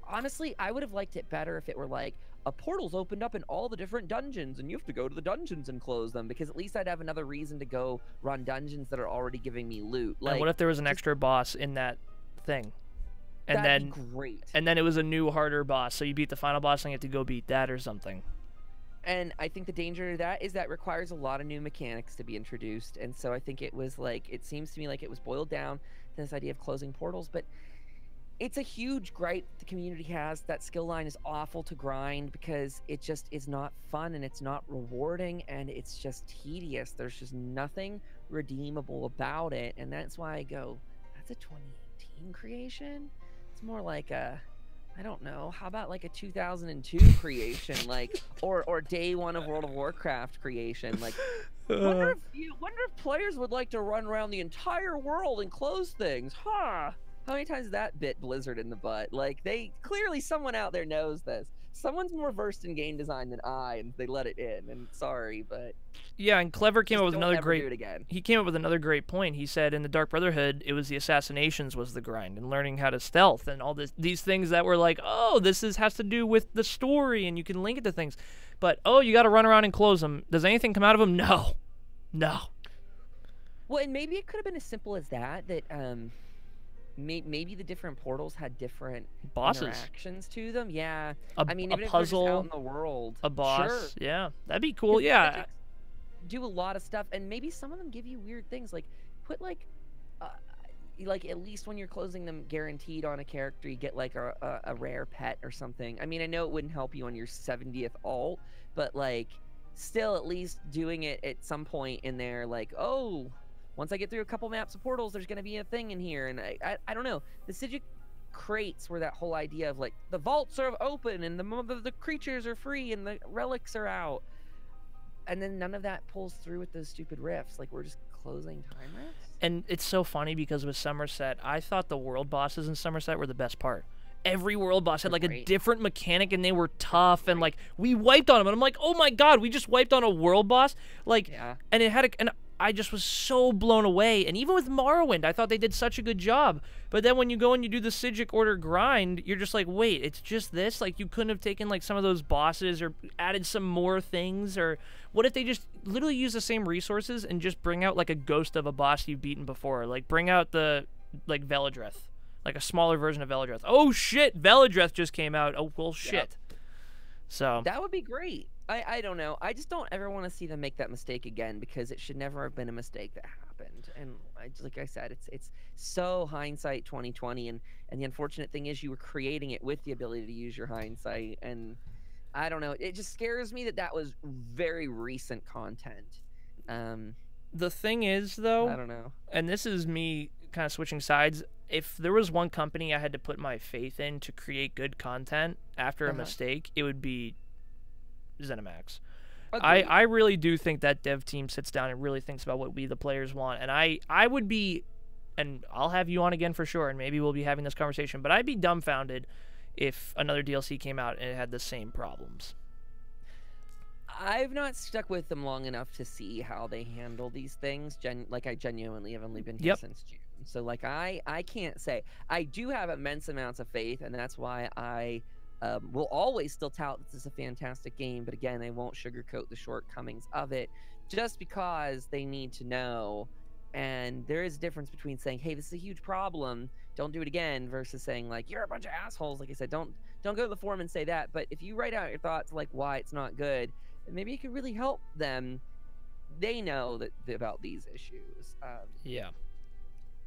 honestly, I would have liked it better if it were like, a portal's opened up in all the different dungeons and you have to go to the dungeons and close them because at least I'd have another reason to go run dungeons that are already giving me loot. Like, and what if there was an extra boss in that thing? And that'd then be great. And then it was a new harder boss, so you beat the final boss and you have to go beat that or something. And I think the danger of that is that requires a lot of new mechanics to be introduced. And so I think it was like, it seems to me like it was boiled down to this idea of closing portals, but it's a huge gripe the community has. That skill line is awful to grind because it just is not fun and it's not rewarding and it's just tedious. There's just nothing redeemable about it. And that's why I go, that's a 2018 creation? It's more like a, I don't know, how about like a 2002 creation, like, or day one of World of Warcraft creation? Like, wonder if players would like to run around the entire world and close things, huh? How many times that bit Blizzard in the butt? Like, clearly someone out there knows this. Someone's more versed in game design than I, and they let it in. And sorry, but yeah, and Clever came up with another great. Do it again. He came up with another great point. He said in the Dark Brotherhood, it was the assassinations was the grind, and learning how to stealth, and all these things that were like, oh, has to do with the story, and you can link it to things. But oh, you got to run around and close them. Does anything come out of them? No. Well, and maybe it could have been as simple as that. maybe the different portals had different Bosses. interactions to them. Yeah, I mean, A even if they're just out puzzle, in the world, a boss. sure. Yeah, that'd be cool. 'Cause Yeah. Psychics do a lot of stuff, and maybe some of them give you weird things. Like put uh, like at least when you're closing them guaranteed on a character, you get like a rare pet or something. I mean, I know it wouldn't help you on your 70th alt, but like still at least doing it at some point in there, like, oh, once I get through a couple maps of portals, there's gonna be a thing in here. And I don't know. The Sigic crates were that whole idea of like the vaults are open and the creatures are free and the relics are out. And then none of that pulls through with those stupid rifts. Like we're just closing time rifts. And it's so funny because with Somerset, I thought the world bosses in Somerset were the best part. Every world boss had like a different mechanic and they were tough and like we wiped on them and I'm like, oh my god, we just wiped on a world boss. Like, and it had a, and I just was so blown away. And even with Morrowind, I thought they did such a good job. But then when you go and you do the Sigic Order grind, you're just like, wait, it's just this? Like, you couldn't have taken, like, some of those bosses or added some more things? Or what if they just literally use the same resources and just bring out, like, a ghost of a boss you've beaten before? Like, bring out the, like, Veladreth. Like, a smaller version of Veladreth. Oh, shit! Veladreth just came out. Oh, well, shit. So that would be great. I don't know. I just don't ever want to see them make that mistake again because it should never have been a mistake that happened. And like I said, it's so hindsight 2020. And the unfortunate thing is you were creating it with the ability to use your hindsight. And I don't know. It just scares me that was very recent content. The thing is, though, I don't know. And this is me kind of switching sides. If there was one company I had to put my faith in to create good content after a mistake, it would be ZeniMax. I really do think that dev team sits down and really thinks about what we, the players, want. And I would be, and I'll have you on again for sure, and maybe we'll be having this conversation, but I'd be dumbfounded if another DLC came out and it had the same problems. I've not stuck with them long enough to see how they handle these things. Like, I genuinely have only been here since June. So, like, I can't say. I do have immense amounts of faith, and that's why I will always still tout this is a fantastic game. But again, I won't sugarcoat the shortcomings of it just because they need to know. And there is a difference between saying, hey, this is a huge problem, don't do it again, versus saying, like, you're a bunch of assholes. Like I said, don't go to the forum and say that. But if you write out your thoughts, like, why it's not good, maybe it could really help them. They know about these issues. Yeah.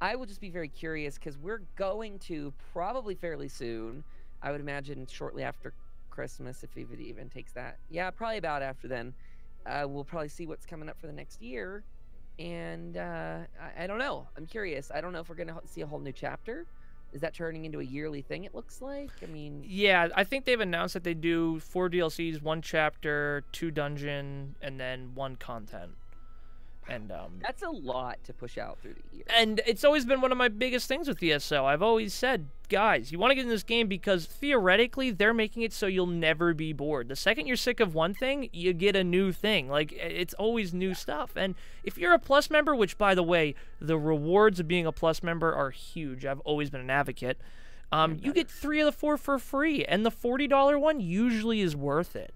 I will just be very curious because we're going to probably fairly soon. I would imagine shortly after Christmas, if it even takes that. Yeah, probably about after then. We'll probably see what's coming up for the next year. And I don't know. I'm curious. I don't know if we're going to see a whole new chapter. Is that turning into a yearly thing, it looks like? I mean... Yeah, I think they've announced that they do 4 DLCs, 1 chapter, 2 dungeon, and then 1 content. And that's a lot to push out through the year. And it's always been one of my biggest things with ESO. I've always said, guys, you want to get in this game because theoretically they're making it so you'll never be bored. The second you're sick of one thing, you get a new thing. Like, it's always new stuff. And if you're a Plus member, which, by the way, the rewards of being a Plus member are huge. I've always been an advocate. You get 3 of the 4 for free, and the $40 one usually is worth it.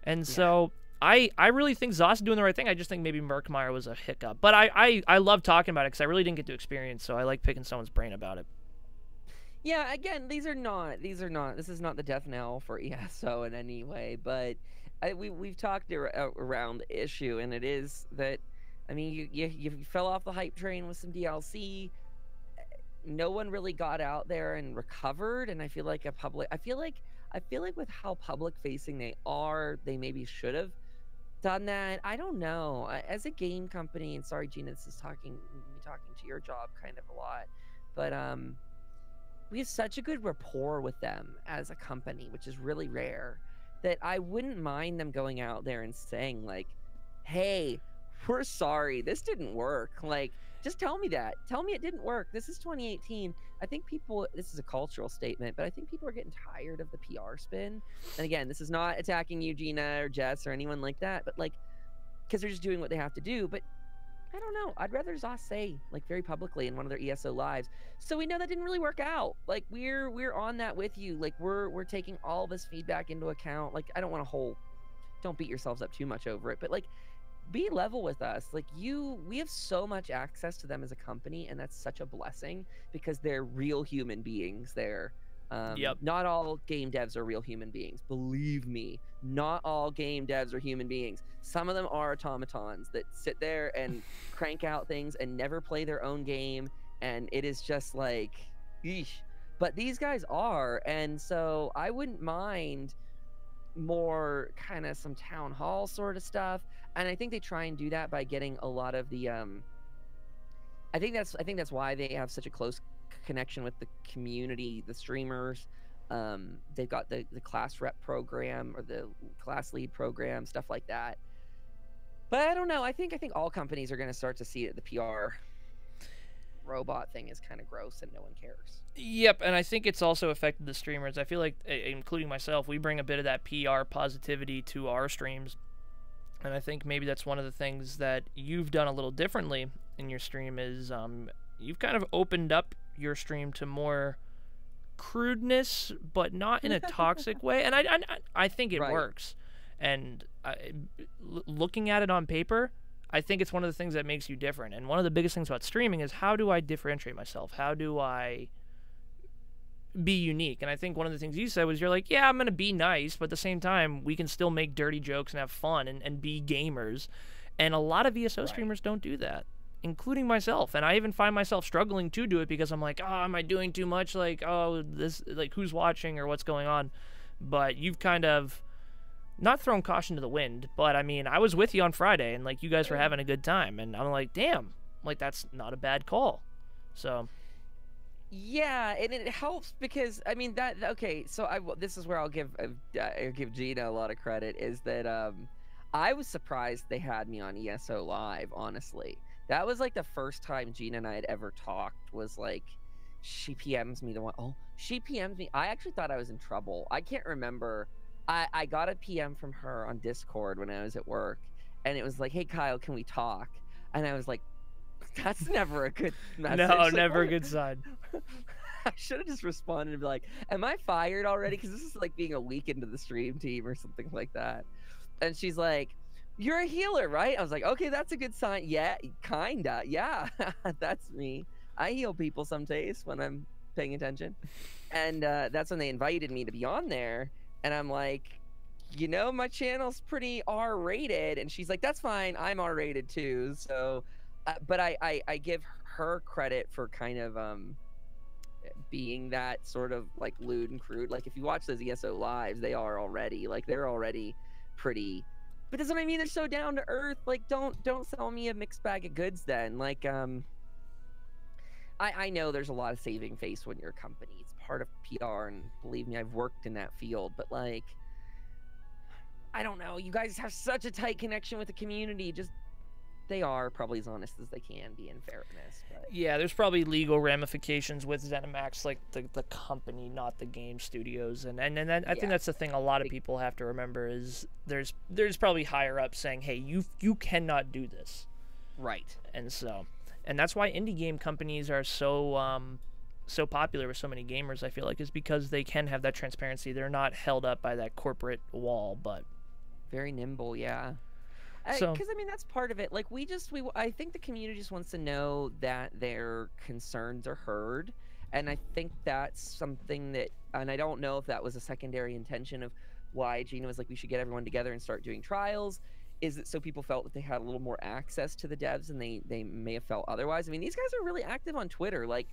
And so... I really think Zoss is doing the right thing. I just think maybe Murkmire was a hiccup. But I love talking about it because I really didn't get to experience, so I like picking someone's brain about it. Yeah, again, this is not the death knell for ESO in any way, but we've talked around the issue, and it is that, I mean, you fell off the hype train with some DLC. No one really got out there and recovered, and I feel like with how public facing they are, they maybe should have done that. I don't know. As a game company, and sorry, Gina, this is talking to your job kind of a lot, but we have such a good rapport with them as a company, which is really rare, that I wouldn't mind them going out there and saying, like, hey, we're sorry, this didn't work. Like, just tell me that. Tell me it didn't work. This is 2018. I think this is a cultural statement, but I think people are getting tired of the PR spin. And again, this is not attacking you, Gina, or Jess, or anyone like that, but like, because they're just doing what they have to do. But I don't know. I'd rather Zoss say, like, very publicly in one of their ESO lives, so we know that didn't really work out. Like, we're on that with you. Like, we're taking all this feedback into account. Like, I don't want to don't beat yourselves up too much over it, but like, be level with us. Like we have so much access to them as a company, and that's such a blessing because they're real human beings there. Yep. Not all game devs are real human beings. Believe me, not all game devs are human beings. Some of them are automatons that sit there and crank out things and never play their own game, and it is just like, eesh. But these guys are, and so I wouldn't mind more kind of some town hall sort of stuff. And I think they try and do that by getting a lot of the I think that's why they have such a close connection with the community, the streamers. They've got the class rep program or the class lead program, stuff like that. But I don't know. I think all companies are going to start to see it. The PR robot thing is kind of gross and no one cares. Yep, and I think it's also affected the streamers. I feel like, including myself, we bring a bit of that PR positivity to our streams. And I think maybe that's one of the things that you've done a little differently in your stream is you've kind of opened up your stream to more crudeness, but not in a toxic way. And I think it works. And looking at it on paper, I think it's one of the things that makes you different. And one of the biggest things about streaming is, how do I differentiate myself? How do I be unique? And I think one of the things you said was, you're like, yeah, I'm going to be nice, but at the same time, we can still make dirty jokes and have fun and be gamers. And a lot of ESO streamers don't do that, including myself. And I even find myself struggling to do it because I'm like, oh, am I doing too much? Like, oh, this, like, who's watching or what's going on? But you've kind of not thrown caution to the wind, but I mean, I was with you on Friday and like you guys were having a good time, and I'm like, damn, like that's not a bad call. So yeah, and it helps because I mean that okay. So this is where I'll give Gina a lot of credit, is that I was surprised they had me on ESO Live. Honestly, that was like the first time Gina and I had ever talked. Was like she PMs me she PMs me. I actually thought I was in trouble. I can't remember. I got a PM from her on Discord when I was at work, and it was like, hey Kyle, can we talk? And I was like, that's never a good message. No, like, never a good sign. I should have just responded and be like, am I fired already? Because this is like being a week into the stream team or something like that. And she's like, you're a healer, right? I was like, okay, that's a good sign. Yeah, kinda. Yeah, that's me. I heal people some days when I'm paying attention. And that's when they invited me to be on there. And I'm like, you know, my channel's pretty R-rated. And she's like, that's fine. I'm R-rated too. So, but I give her credit for kind of being that sort of like lewd and crude. Like if you watch those ESO lives, they are already like, they're already pretty. But doesn't I mean they're so down to earth? Like don't sell me a mixed bag of goods then. Like I know there's a lot of saving face when you're a company. It's part of PR, and believe me, I've worked in that field. But like, I don't know. You guys have such a tight connection with the community. Just they are probably as honest as they can be, in fairness. But yeah, there's probably legal ramifications with ZeniMax, like the company, not the game studios. And I think that's the thing a lot of people have to remember is there's probably higher up saying, hey, you cannot do this. Right. And that's why indie game companies are so popular with so many gamers, I feel like, is because they can have that transparency. They're not held up by that corporate wall, but very nimble, yeah. Because I mean, that's part of it. Like I think the community just wants to know that their concerns are heard, and I think that's something that, and I don't know if that was a secondary intention of why Gina was like, we should get everyone together and start doing trials. Is it so people felt that they had a little more access to the devs and they may have felt otherwise? I mean, these guys are really active on Twitter. Like,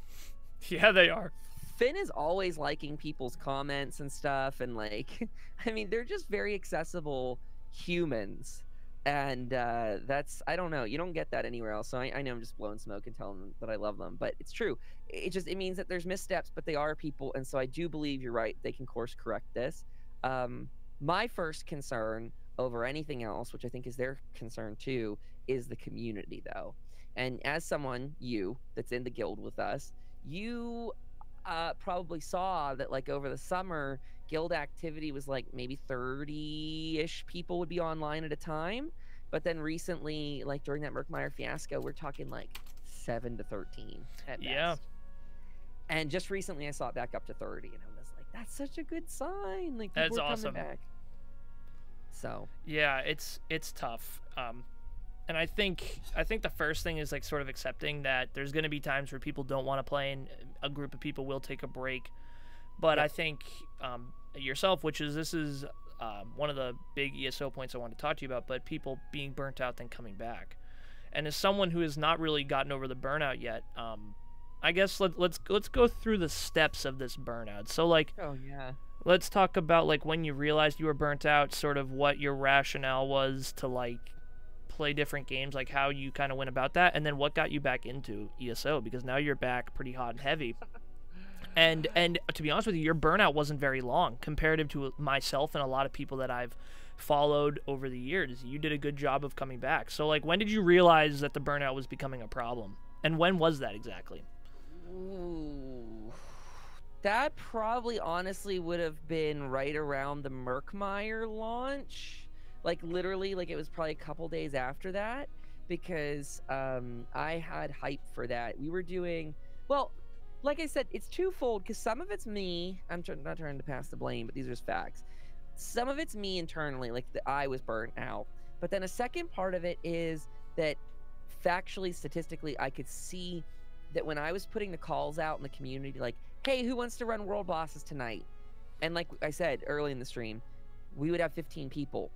yeah, they are. Finn is always liking people's comments and stuff. And like, I mean, they're just very accessible humans. And that's, I don't know. You don't get that anywhere else. So I know I'm just blowing smoke and telling them that I love them. But it's true. It means that there's missteps, but they are people. And so I do believe you're right. They can course correct this. My first concern over anything else, which I think is their concern too, is the community though. And as someone, that's in the guild with us, you probably saw that like over the summer, guild activity was like maybe 30-ish people would be online at a time. But then recently, like during that Merkmeyer fiasco, we're talking like 7 to 13 at best. Yeah. And just recently I saw it back up to 30, and I was like, that's such a good sign. Like, people that's are awesome. coming back. So yeah, it's tough. And I think the first thing is like sort of accepting that there's going to be times where people don't want to play and a group of people will take a break. But I think yourself, this is one of the big ESO points I want to talk to you about, but people being burnt out then coming back. And as someone who has not really gotten over the burnout yet, I guess let's go through the steps of this burnout. So like, let's talk about like when you realized you were burnt out, sort of what your rationale was to like play different games, like how you kind of went about that, and then what got you back into ESO, because now you're back pretty hot and heavy. And to be honest with you, your burnout wasn't very long comparative to myself and a lot of people that I've followed over the years. You did a good job of coming back. So like, when did you realize that the burnout was becoming a problem, and when was that exactly? Ooh, that probably honestly would have been right around the Merkmeyer launch. Like literally, like it was probably a couple days after that, because I had hype for that. We were doing, well, like I said, it's twofold, because some of it's me. I'm not trying to pass the blame, but these are just facts. Some of it's me internally, like I was burnt out. But then a second part of it is that factually, statistically, I could see that when I was putting the calls out in the community, like, hey, who wants to run world bosses tonight? And like I said early in the stream, we would have 15 people.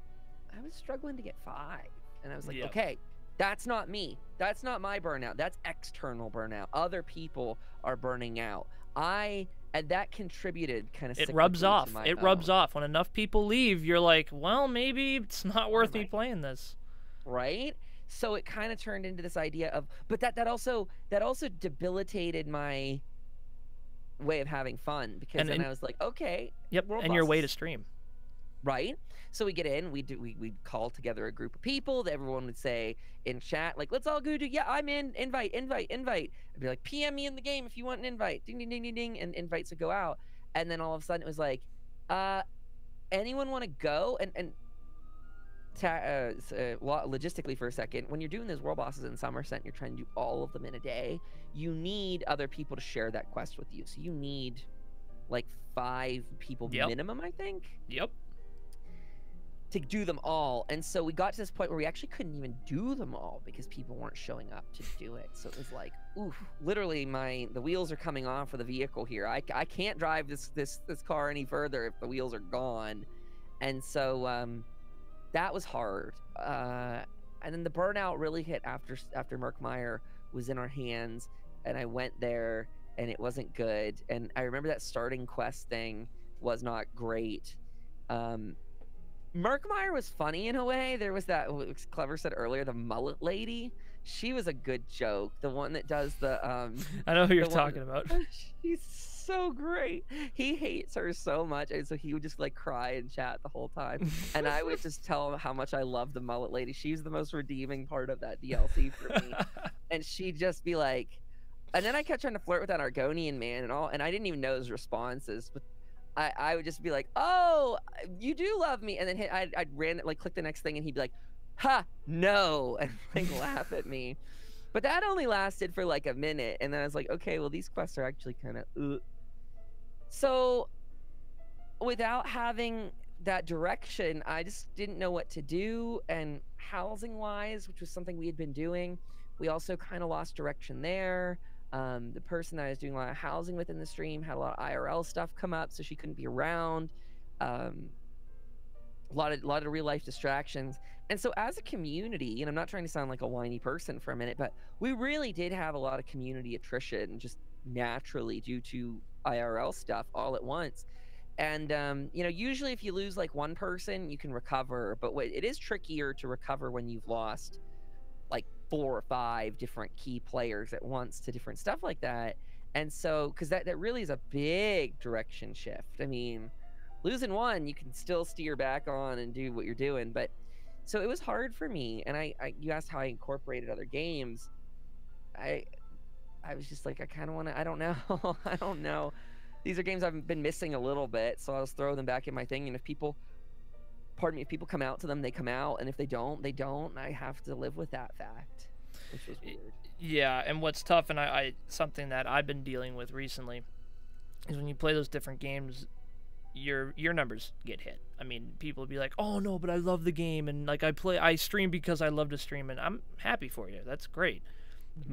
I was struggling to get 5. And I was like, okay, that's not me. That's not my burnout. That's external burnout. Other people are burning out. And that contributed kind of. It rubs off. It rubs off. When enough people leave, you're like, well, maybe it's not worth me playing this. Right? So it kind of turned into this idea of, but that also debilitated my way of having fun, because then I was like, okay. Yep, and your way to stream. Right? So we get in, we'd call together a group of people that everyone would say in chat, like, let's all go do, I'm in, invite. I'd be like, PM me in the game if you want an invite. Ding, ding, ding, ding, ding. And invites would go out. And then all of a sudden it was like, anyone want to go? And logistically for a second, when you're doing those world bosses in Somerset and you're trying to do all of them in a day, you need other people to share that quest with you. So you need like 5 people minimum, I think. Yep. To do them all. And so we got to this point where we actually couldn't even do them all because people weren't showing up to do it. So it was like, oof, literally the wheels are coming off for the vehicle here. I can't drive this car any further if the wheels are gone. And so that was hard. And then the burnout really hit after Merkmeyer was in our hands, and I went there and it wasn't good. And I remember that starting quest thing was not great. Merkmeyer was funny in a way. There was that, what Clever said earlier, the mullet lady. She was a good joke. The one that does the I know who you're talking about. She's so great. He hates her so much, and so he would just like cry and chat the whole time. And I would just tell him how much I love the mullet lady. She's the most redeeming part of that DLC for me. And she'd just be like, and then I kept trying to flirt with that Argonian man and all, and I didn't even know his responses, but I would just be like, oh, you do love me. And then I'd click the next thing, and he'd be like, ha, no, and like laugh at me. But that only lasted for like a minute. And then I was like, okay, well, these quests are actually kind of So without having that direction, I just didn't know what to do. And housing wise, which was something we had been doing, we also kind of lost direction there. The person that I was doing a lot of housing with in the stream had a lot of IRL stuff come up, so she couldn't be around. A lot of real life distractions. And so as a community, and I'm not trying to sound like a whiny person for a minute, but we really did have a lot of community attrition just naturally due to IRL stuff all at once. And usually if you lose like one person, you can recover, but it is trickier to recover when you've lost like 4 or 5 different key players at once to different stuff like that. And so, because that really is a big direction shift. I mean, losing one, you can still steer back on and do what you're doing. But so it was hard for me. And you asked how I incorporated other games. I was just like, I kind of want to, I don't know. I don't know. These are games I've been missing a little bit. So I'll just throw them back in my thing. And if people come out to them, they come out. And if they don't, they don't. And I have to live with that fact, which was weird. Yeah, and what's tough, and I something that I've been dealing with recently, is when you play those different games, your numbers get hit. I mean, people would be like, "Oh no, but I love the game, and like I stream because I love to stream, and I'm happy for you. That's great."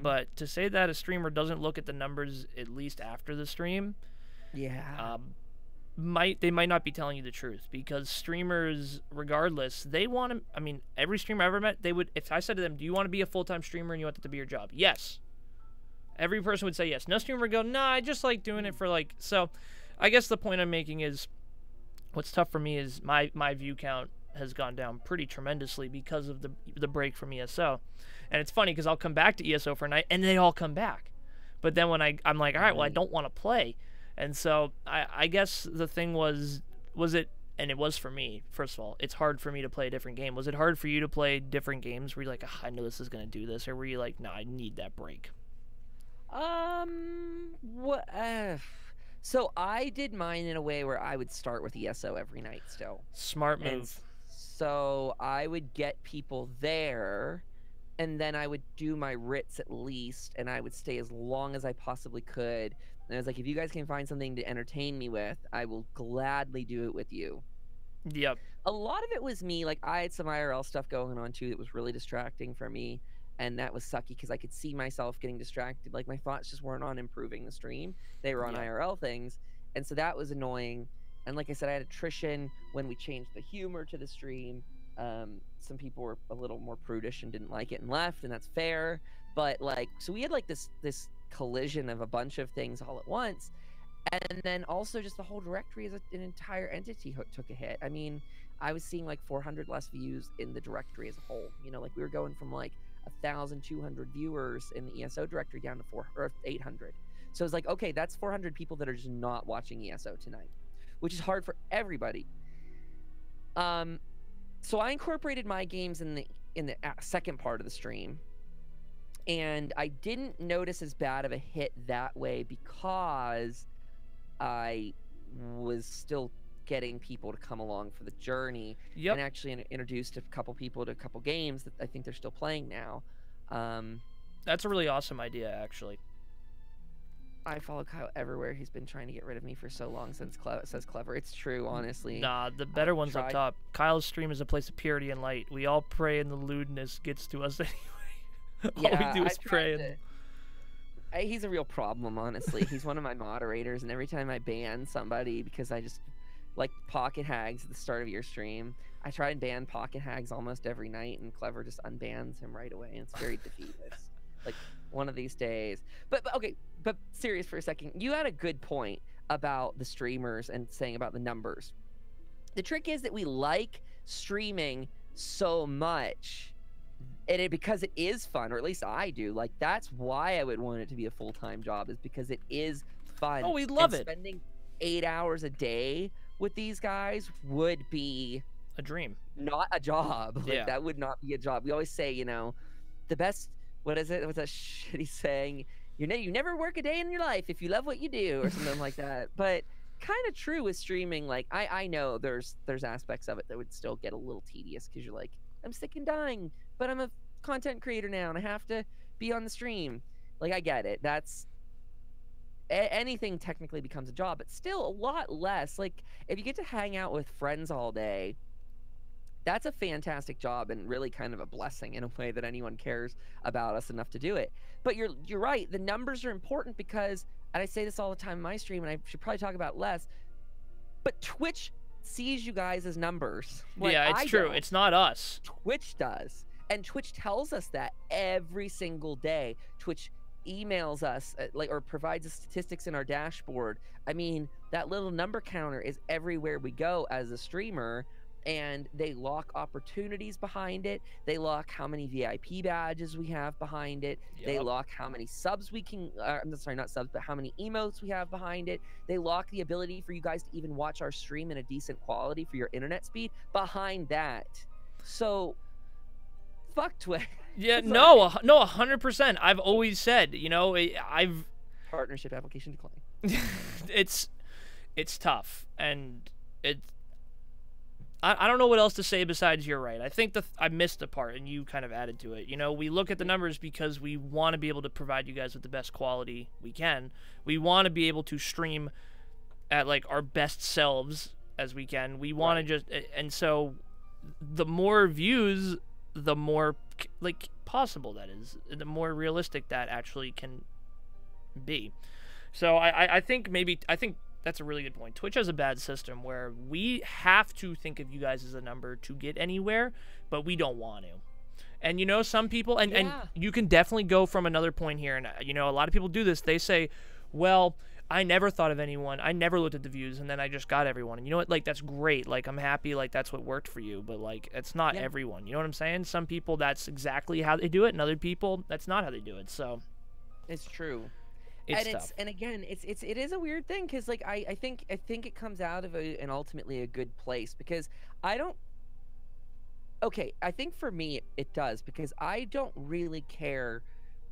But to say that a streamer doesn't look at the numbers at least after the stream, Yeah. they might not be telling you the truth, because streamers, regardless, they want to. I mean, every streamer I ever met, they would. If I said to them, "Do you want to be a full-time streamer and you want that to be your job?" Yes. Every person would say yes. No streamer would go, "Nah, I just like doing it for like." So, I guess the point I'm making is, what's tough for me is my view count has gone down pretty tremendously because of the break from ESO. And it's funny because I'll come back to ESO for a night and they all come back. But then when I'm like, all right, well, I don't want to play. And so I guess the thing was it, and it was for me, first of all, it's hard for me to play a different game. Was it hard for you to play different games where you're like, I know this is going to do this? Or were you like, no, I need that break? What? So I did mine in a way where I would start with ESO every night still. Smart move. And so I would get people there, and then I would do my writs at least, and I would stay as long as I possibly could. And I was like, if you guys can find something to entertain me with, I will gladly do it with you. Yep. A lot of it was me. Like, I had some IRL stuff going on too that was really distracting for me, and that was sucky because I could see myself getting distracted. Like, my thoughts just weren't on improving the stream. They were on IRL things, and so that was annoying. And like I said, I had attrition when we changed the humor to the stream. Some people were a little more prudish and didn't like it and left, and that's fair. But like, so we had like this collision of a bunch of things all at once, and then also just the whole directory as an entire entity took a hit. I mean, I was seeing like 400 less views in the directory as a whole. You know, like we were going from like 1,200 viewers in the ESO directory down to 800. So it's like, okay, that's 400 people that are just not watching ESO tonight, which is hard for everybody. So I incorporated my games in the second part of the stream, and I didn't notice as bad of a hit that way because I was still getting people to come along for the journey. Yep. And actually introduced a couple people to a couple games that I think they're still playing now. That's a really awesome idea, actually. I follow Kyle everywhere. He's been trying to get rid of me for so long since says clever. It's true, honestly. Nah, the better one's up top. Kyle's stream is a place of purity and light. We all pray and the lewdness gets to us anyway. Yeah, all we do is pray. He's a real problem, honestly. He's one of my moderators, and every time I ban somebody because I just like Pocket Hags at the start of your stream, I try and ban Pocket Hags almost every night, and Clever just unbans him right away, and it's very defeatist. Like, one of these days. But okay, but serious for a second. You had a good point about the streamers and saying about the numbers. The trick is that we like streaming so much, and because it is fun, or at least I do. Like, that's why I would want it to be a full-time job, is because it is fun. Oh, we love it. Spending 8 hours a day with these guys would be a dream, not a job. Like, yeah. that would not be a job. We always say, you know, the best. What is it? What's that shitty saying? You never work a day in your life if you love what you do, or something like that. But kind of true with streaming. Like, I know there's aspects of it that would still get a little tedious because you're like, I'm sick and dying, but I'm a content creator now and I have to be on the stream. Like, I get it. That's anything technically becomes a job, but still a lot less. Like, if you get to hang out with friends all day, that's a fantastic job and really kind of a blessing in a way that anyone cares about us enough to do it. But you're right. The numbers are important because, and I say this all the time in my stream, and I should probably talk about it less, but Twitch sees you guys as numbers. Like, yeah, it's true. It's not us. Twitch does. And Twitch tells us that every single day. Twitch emails us or provides us statistics in our dashboard. I mean, that little number counter is everywhere we go as a streamer. And they lock opportunities behind it. They lock how many VIP badges we have behind it. Yep. They lock how many subs we can, I'm sorry, not subs, but how many emotes we have behind it. They lock the ability for you guys to even watch our stream in a decent quality for your internet speed behind that. So, fuck Twitch. Yeah, no, 100%. I've always said, you know, I've... Partnership application declined. It's tough, and I don't know what else to say besides you're right. I think I missed a part, and you kind of added to it. You know, we look at the numbers because we want to be able to provide you guys with the best quality we can. We want to be able to stream at like our best selves as we can. We want to just, and so the more views, the more like possible that is, the more realistic that actually can be. So I think that's a really good point. Twitch has a bad system where we have to think of you guys as a number to get anywhere, but we don't want to. And you know, some people, and you can definitely go from another point here, and you know, a lot of people do this. They say, well, I never thought of anyone. I never looked at the views, and then I just got everyone. And you know what? Like, that's great. Like, I'm happy. Like, that's what worked for you. But, like, it's not everyone. You know what I'm saying? Some people, that's exactly how they do it, and other people, that's not how they do it. So it's true. It's tough. And again, it is a weird thing, because like I think it comes out of an ultimately a good place, because I don't. Okay, I think for me it does, because I don't really care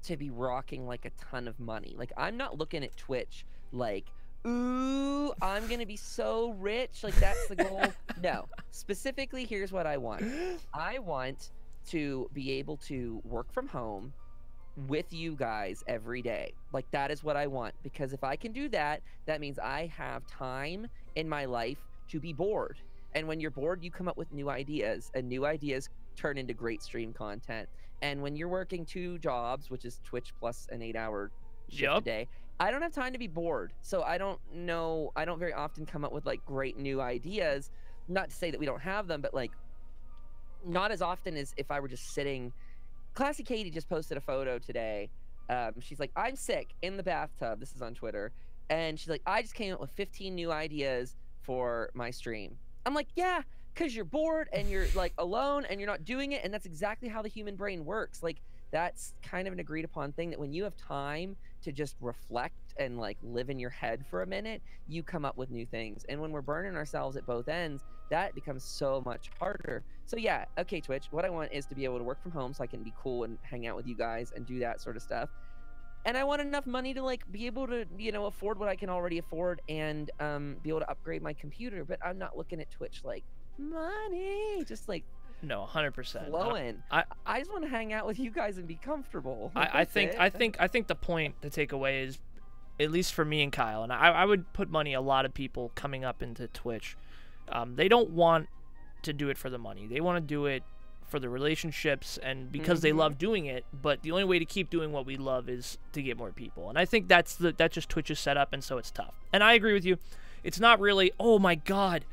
to be rocking like a ton of money. Like, I'm not looking at Twitch like, ooh, I'm gonna be so rich. Like, that's the goal. No, specifically, here's what I want. I want to be able to work from home with you guys every day. Like, that is what I want, because if I can do that, that means I have time in my life to be bored. And when you're bored, you come up with new ideas, and new ideas turn into great stream content. And when you're working 2 jobs, which is Twitch plus an 8-hour shift a day, I don't have time to be bored. So I don't very often come up with like great new ideas. Not to say that we don't have them, but like, not as often as if I were just sitting. Classy Katie just posted a photo today. She's like, I'm sick in the bathtub. This is on Twitter. And she's like, I just came up with 15 new ideas for my stream. I'm like, yeah, because you're bored and you're like alone and you're not doing it. And that's exactly how the human brain works. Like, that's kind of an agreed upon thing, that when you have time to just reflect and like live in your head for a minute, you come up with new things. And when we're burning ourselves at both ends, that becomes so much harder. So yeah, okay, Twitch, what I want is to be able to work from home so I can be cool and hang out with you guys and do that sort of stuff. And I want enough money to like be able to, you know, afford what I can already afford, and be able to upgrade my computer. But I'm not looking at Twitch like money, just like, no, 100%. Flowing. I just want to hang out with you guys and be comfortable. I think the point to take away is, at least for me and Kyle, and I would put money, a lot of people coming up into Twitch, they don't want to do it for the money. They want to do it for the relationships and because they love doing it. But the only way to keep doing what we love is to get more people. And I think that's just Twitch's setup, and so it's tough. And I agree with you. It's not really, oh my God,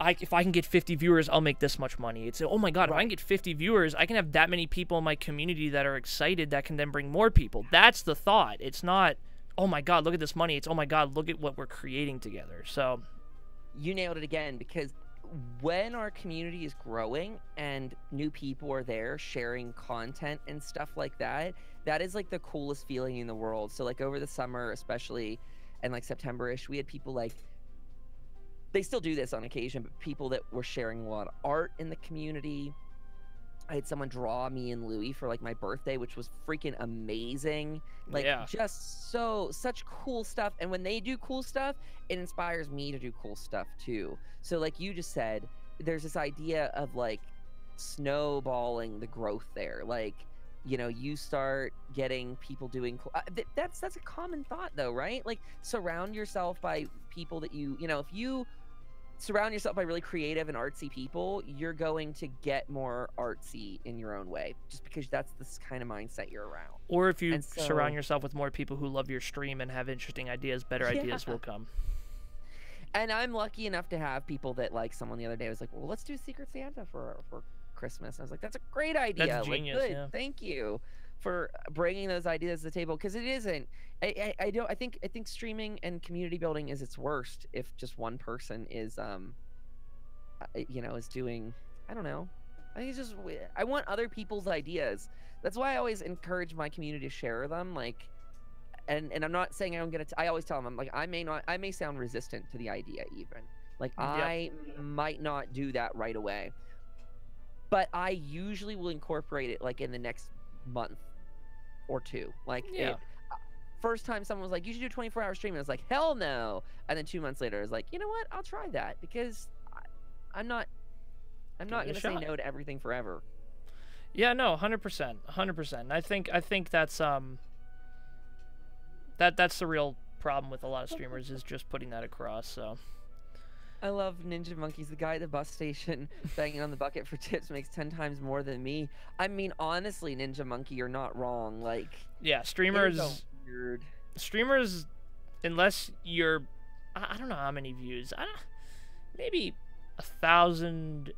if I can get 50 viewers, I'll make this much money. It's, oh my God, if I can get 50 viewers, I can have that many people in my community that are excited that can then bring more people. That's the thought. It's not, oh my God, look at this money. It's, oh my God, look at what we're creating together. So you nailed it again, because when our community is growing and new people are there sharing content and stuff like that, that is like the coolest feeling in the world. So like over the summer, especially, and like September-ish, we had people like, they still do this on occasion, but people that were sharing a lot of art in the community. I had someone draw me and Louie for like my birthday, which was freaking amazing. Like, just such cool stuff. And when they do cool stuff, it inspires me to do cool stuff too. So like you just said, there's this idea of like snowballing the growth there. Like, you know, you start getting people doing cool. That's a common thought though, right? Like, surround yourself by people that you know, if you surround yourself by really creative and artsy people, you're going to get more artsy in your own way, just because that's this kind of mindset you're around. Or if you surround yourself with more people who love your stream and have interesting ideas, better ideas will come. And I'm lucky enough to have people that, like, someone the other day was like, well, let's do Secret Santa for Christmas. And I was like, that's a great idea. That's genius. Like, good. Thank you for bringing those ideas to the table, because it isn't. I think streaming and community building is its worst if just one person is you know, is doing, I don't know. I think it's just, I want other people's ideas. That's why I always encourage my community to share them. Like, and I'm not saying I'm gonna. I always tell them, I'm like, I may sound resistant to the idea even. Like, I might not do that right away, but I usually will incorporate it like in the next month or two. Like, first time someone was like, you should do a 24-hour stream, and I was like, hell no. And then 2 months later I was like, you know what, I'll try that, because I'm not gonna say no to everything forever. Yeah, no, 100%. I think that's that's the real problem with a lot of streamers is just putting that across. So I love Ninja Monkeys. The guy at the bus station banging on the bucket for tips makes 10 times more than me. I mean, honestly, Ninja Monkey, you're not wrong. Like, yeah, weird. Streamers, unless you're, I don't know how many views. Maybe 1,000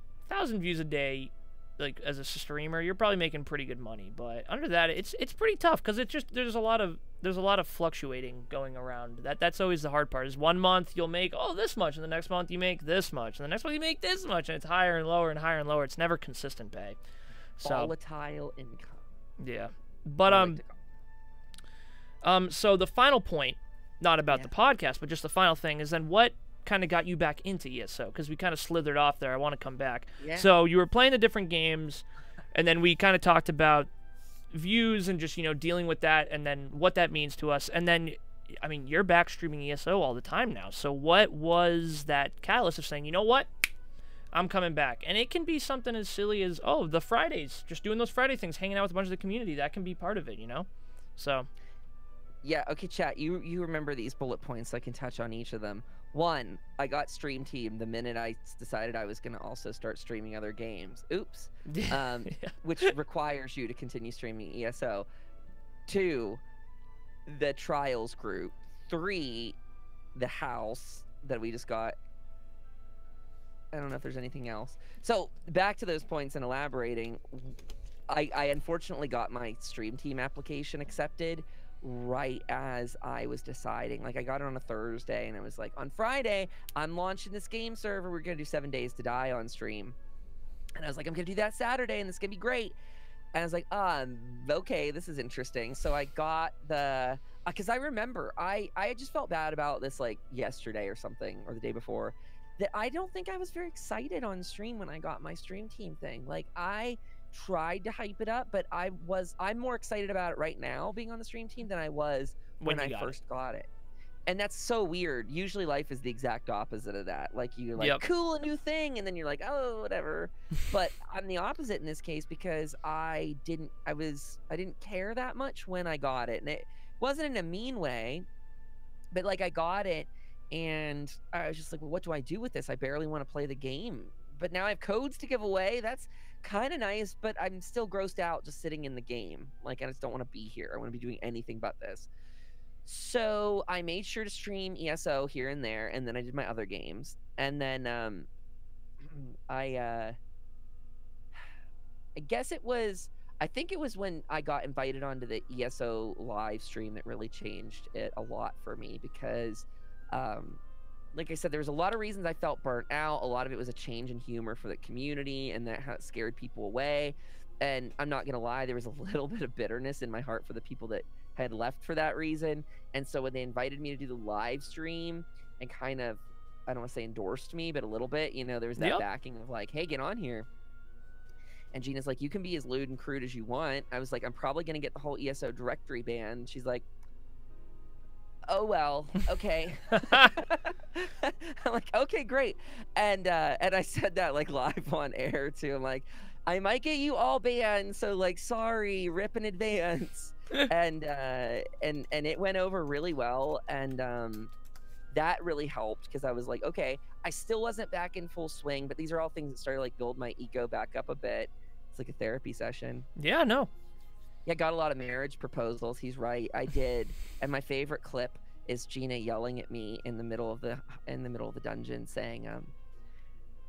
views a day. Like as a streamer, you're probably making pretty good money, but under that, it's pretty tough because it's just there's a lot of fluctuating going around. That's always the hard part. Is 1 month you'll make this much, and the next month you make this much, and the next month you make this much, and it's higher and lower and higher and lower. It's never consistent pay. So, volatile income. Yeah, but so the final point, not about the podcast, but just the final thing is then what kind of got you back into ESO, because we kind of slithered off there. I want to come back. So you were playing the different games, and then we kind of talked about views and just dealing with that, and then what that means to us. And then I mean, you're back streaming ESO all the time now. So what was that catalyst of saying, you know what, I'm coming back? And it can be something as silly as the Fridays, just doing those Friday things, hanging out with a bunch of the community. That can be part of it, So yeah, okay, chat, you remember these bullet points, so I can touch on each of them. 1, I got Stream Team the minute I decided I was going to also start streaming other games. Oops. Which requires you to continue streaming ESO. 2, the Trials group. 3, the house that we just got. I don't know if there's anything else. So, back to those points and elaborating, I unfortunately got my Stream Team application accepted right as I was deciding. Like, I got it on a Thursday, and it was like, on Friday, I'm launching this game server. We're going to do 7 Days to Die on stream. And I was like, I'm going to do that Saturday, and this is going to be great. And I was like, okay, this is interesting. So I got the, because I remember, I just felt bad about this, like, yesterday or something, or the day before, that I don't think I was very excited on stream when I got my Stream Team thing. Like, I tried to hype it up, but I'm more excited about it right now being on the Stream Team than I was when I first got it. And that's so weird. Usually life is the exact opposite of that. Like, you're like, cool, a new thing, and then you're like, oh, whatever. But I'm the opposite in this case, because I didn't care that much when I got it. And it wasn't in a mean way, but like, I got it and I was just like, well, what do I do with this? I barely want to play the game, but now I have codes to give away. That's kind of nice, but I'm still grossed out just sitting in the game. Like, I just don't want to be here. I want to be doing anything but this. So I made sure to stream ESO here and there, and then I did my other games. And then I guess I think it was when I got invited onto the ESO live stream that really changed it a lot for me, because like I said, there was a lot of reasons I felt burnt out. A lot of it was a change in humor for the community, and that scared people away. And I'm not gonna lie, there was a little bit of bitterness in my heart for the people that had left for that reason. And so when they invited me to do the live stream and kind of, I don't want to say endorsed me, but a little bit, there was that backing of like, hey, get on here. And Gina's like, you can be as lewd and crude as you want. I was like, I'm probably gonna get the whole ESO directory banned. She's like, oh well, okay. I'm like, okay, great. And I said that like live on air too. I'm like, I might get you all banned, so like, sorry, rip in advance. And it went over really well, and that really helped, because I was like, okay, I still wasn't back in full swing, but these are all things that started like build my ego back up a bit. It's like a therapy session. Yeah, no. Yeah, got a lot of marriage proposals. He's right, I did. And my favorite clip is Gina yelling at me in the middle of the dungeon, saying,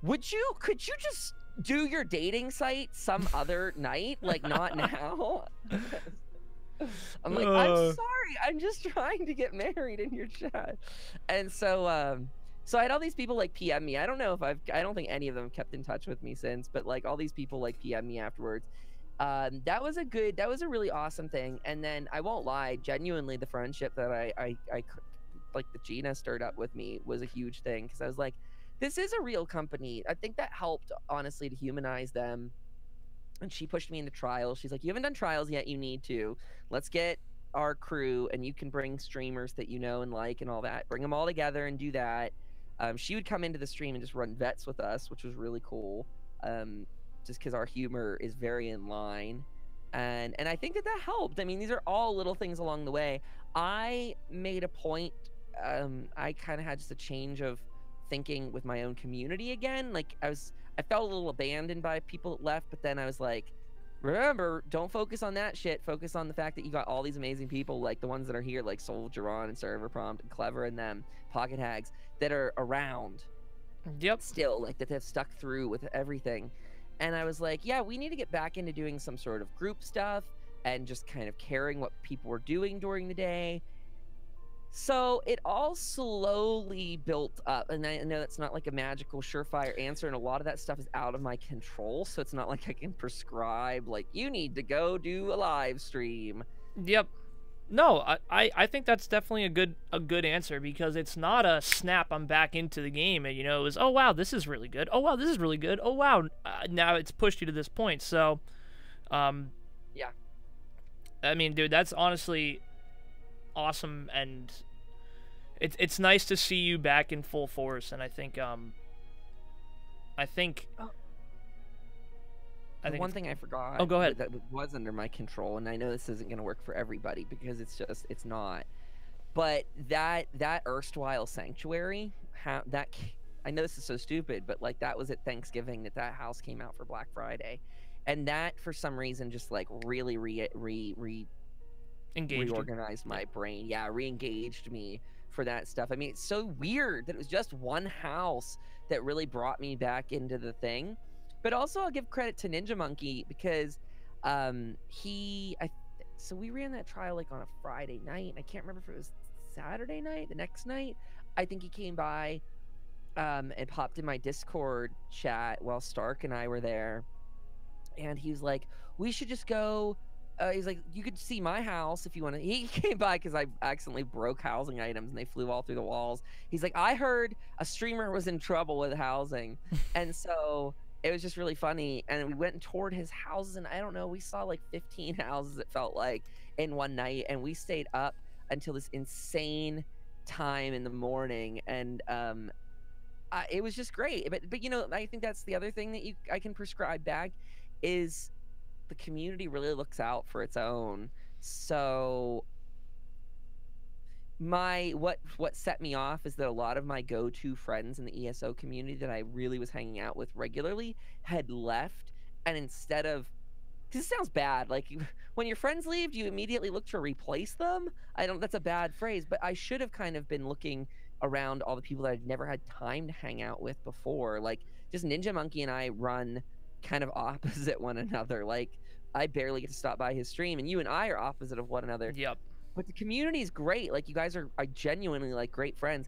could you just do your dating site some other night, like not now? I'm like, I'm sorry, I'm just trying to get married in your chat. And so so I had all these people like PM me. I don't think any of them kept in touch with me since, but like all these people like PM me afterwards. That was a really awesome thing. And then I won't lie, genuinely, the friendship that I like that Gina stirred up with me was a huge thing, because I was like, this is a real company. I think that helped, honestly, to humanize them. And she pushed me into Trials. She's like, you haven't done Trials yet, you need to. Let's get our crew, and you can bring streamers that you know and like and all that. Bring them all together and do that. She would come into the stream and just run vets with us, which was really cool. Just because our humor is very in line. And I think that that helped. I mean, these are all little things along the way. I made a point. I kind of had just a change of thinking with my own community again. Like I felt a little abandoned by people that left, but then I was like, remember, don't focus on that shit. Focus on the fact that you got all these amazing people, like the ones that are here, like Soldier On and Server Prompt and Clever and them, Pocket Hags, that are around. Yep. Still, like that have stuck through with everything. And I was like, yeah, we need to get back into doing some sort of group stuff and just kind of caring what people were doing during the day. So it all slowly built up, and I know that's not like a magical surefire answer, and a lot of that stuff is out of my control, so it's not like I can prescribe like you need to go do a live stream. Yep. No, I think that's definitely a good answer, because it's not a snap, I'm back into the game, and it was, oh wow, this is really good, oh wow, this is really good, oh wow, now it's pushed you to this point. So yeah, I mean, dude, that's honestly awesome, and it's nice to see you back in full force. And I think one thing I forgot. Oh, go ahead. That was under my control, and I know this isn't going to work for everybody because it's not. But that erstwhile sanctuary, I know this is so stupid, but like that was at Thanksgiving that house came out for Black Friday, and that for some reason just like really reorganized my brain. Yeah, re-engaged me for that stuff. I mean, it's so weird that it was just one house that really brought me back into the thing. But also, I'll give credit to Ninja Monkey because so we ran that trial like on a Friday night. I can't remember if it was Saturday night, the next night. I think he came by and popped in my Discord chat while Stark and I were there. And he was like, we should just go. He's like, you could see my house if you want to. He came by because I accidentally broke housing items and they flew all through the walls. He's like, I heard a streamer was in trouble with housing. And so it was just really funny. And we went and toured his houses, and I don't know, we saw like 15 houses, it felt like, in one night. And we stayed up until this insane time in the morning. And it was just great. But I think that's the other thing that I can prescribe back is the community really looks out for its own. So what set me off is that a lot of my go-to friends in the ESO community that I really was hanging out with regularly had left, and instead of, because it sounds bad, like when your friends leave, you immediately look to replace them. That's a bad phrase, but I should have kind of been looking around all the people that I'd never had time to hang out with before. Like just Ninja Monkey and I run kind of opposite one another. Like I barely get to stop by his stream, and you and I are opposite of one another. Yep. But the community is great. Like you guys are genuinely like great friends.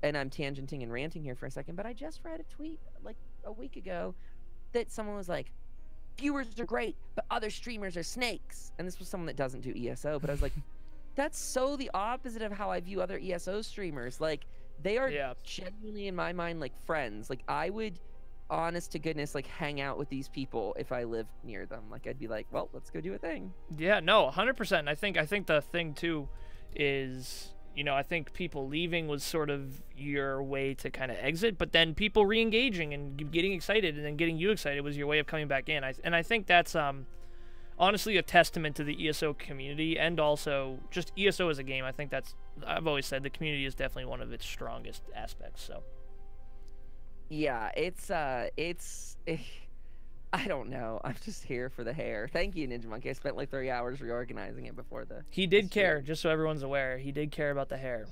And I'm tangenting and ranting here for a second, but I just read a tweet like a week ago that someone was like, viewers are great, but other streamers are snakes. And this was someone that doesn't do ESO, but I was like, that's so the opposite of how I view other ESO streamers. Like they are genuinely in my mind like friends. Like I would, honest to goodness, like hang out with these people if I lived near them. Like I'd be like, well, let's go do a thing. Yeah, no, 100%. I think the thing too is, I think people leaving was sort of your way to kind of exit, but then people re-engaging and getting excited and then getting you excited was your way of coming back in. And I think that's honestly a testament to the ESO community, and also just ESO as a game. I think I've always said the community is definitely one of its strongest aspects. So yeah, I don't know. I'm just here for the hair. Thank you, Ninja Monkey. I spent like 30 hours reorganizing it before He did care, just so everyone's aware. He did care about the hair.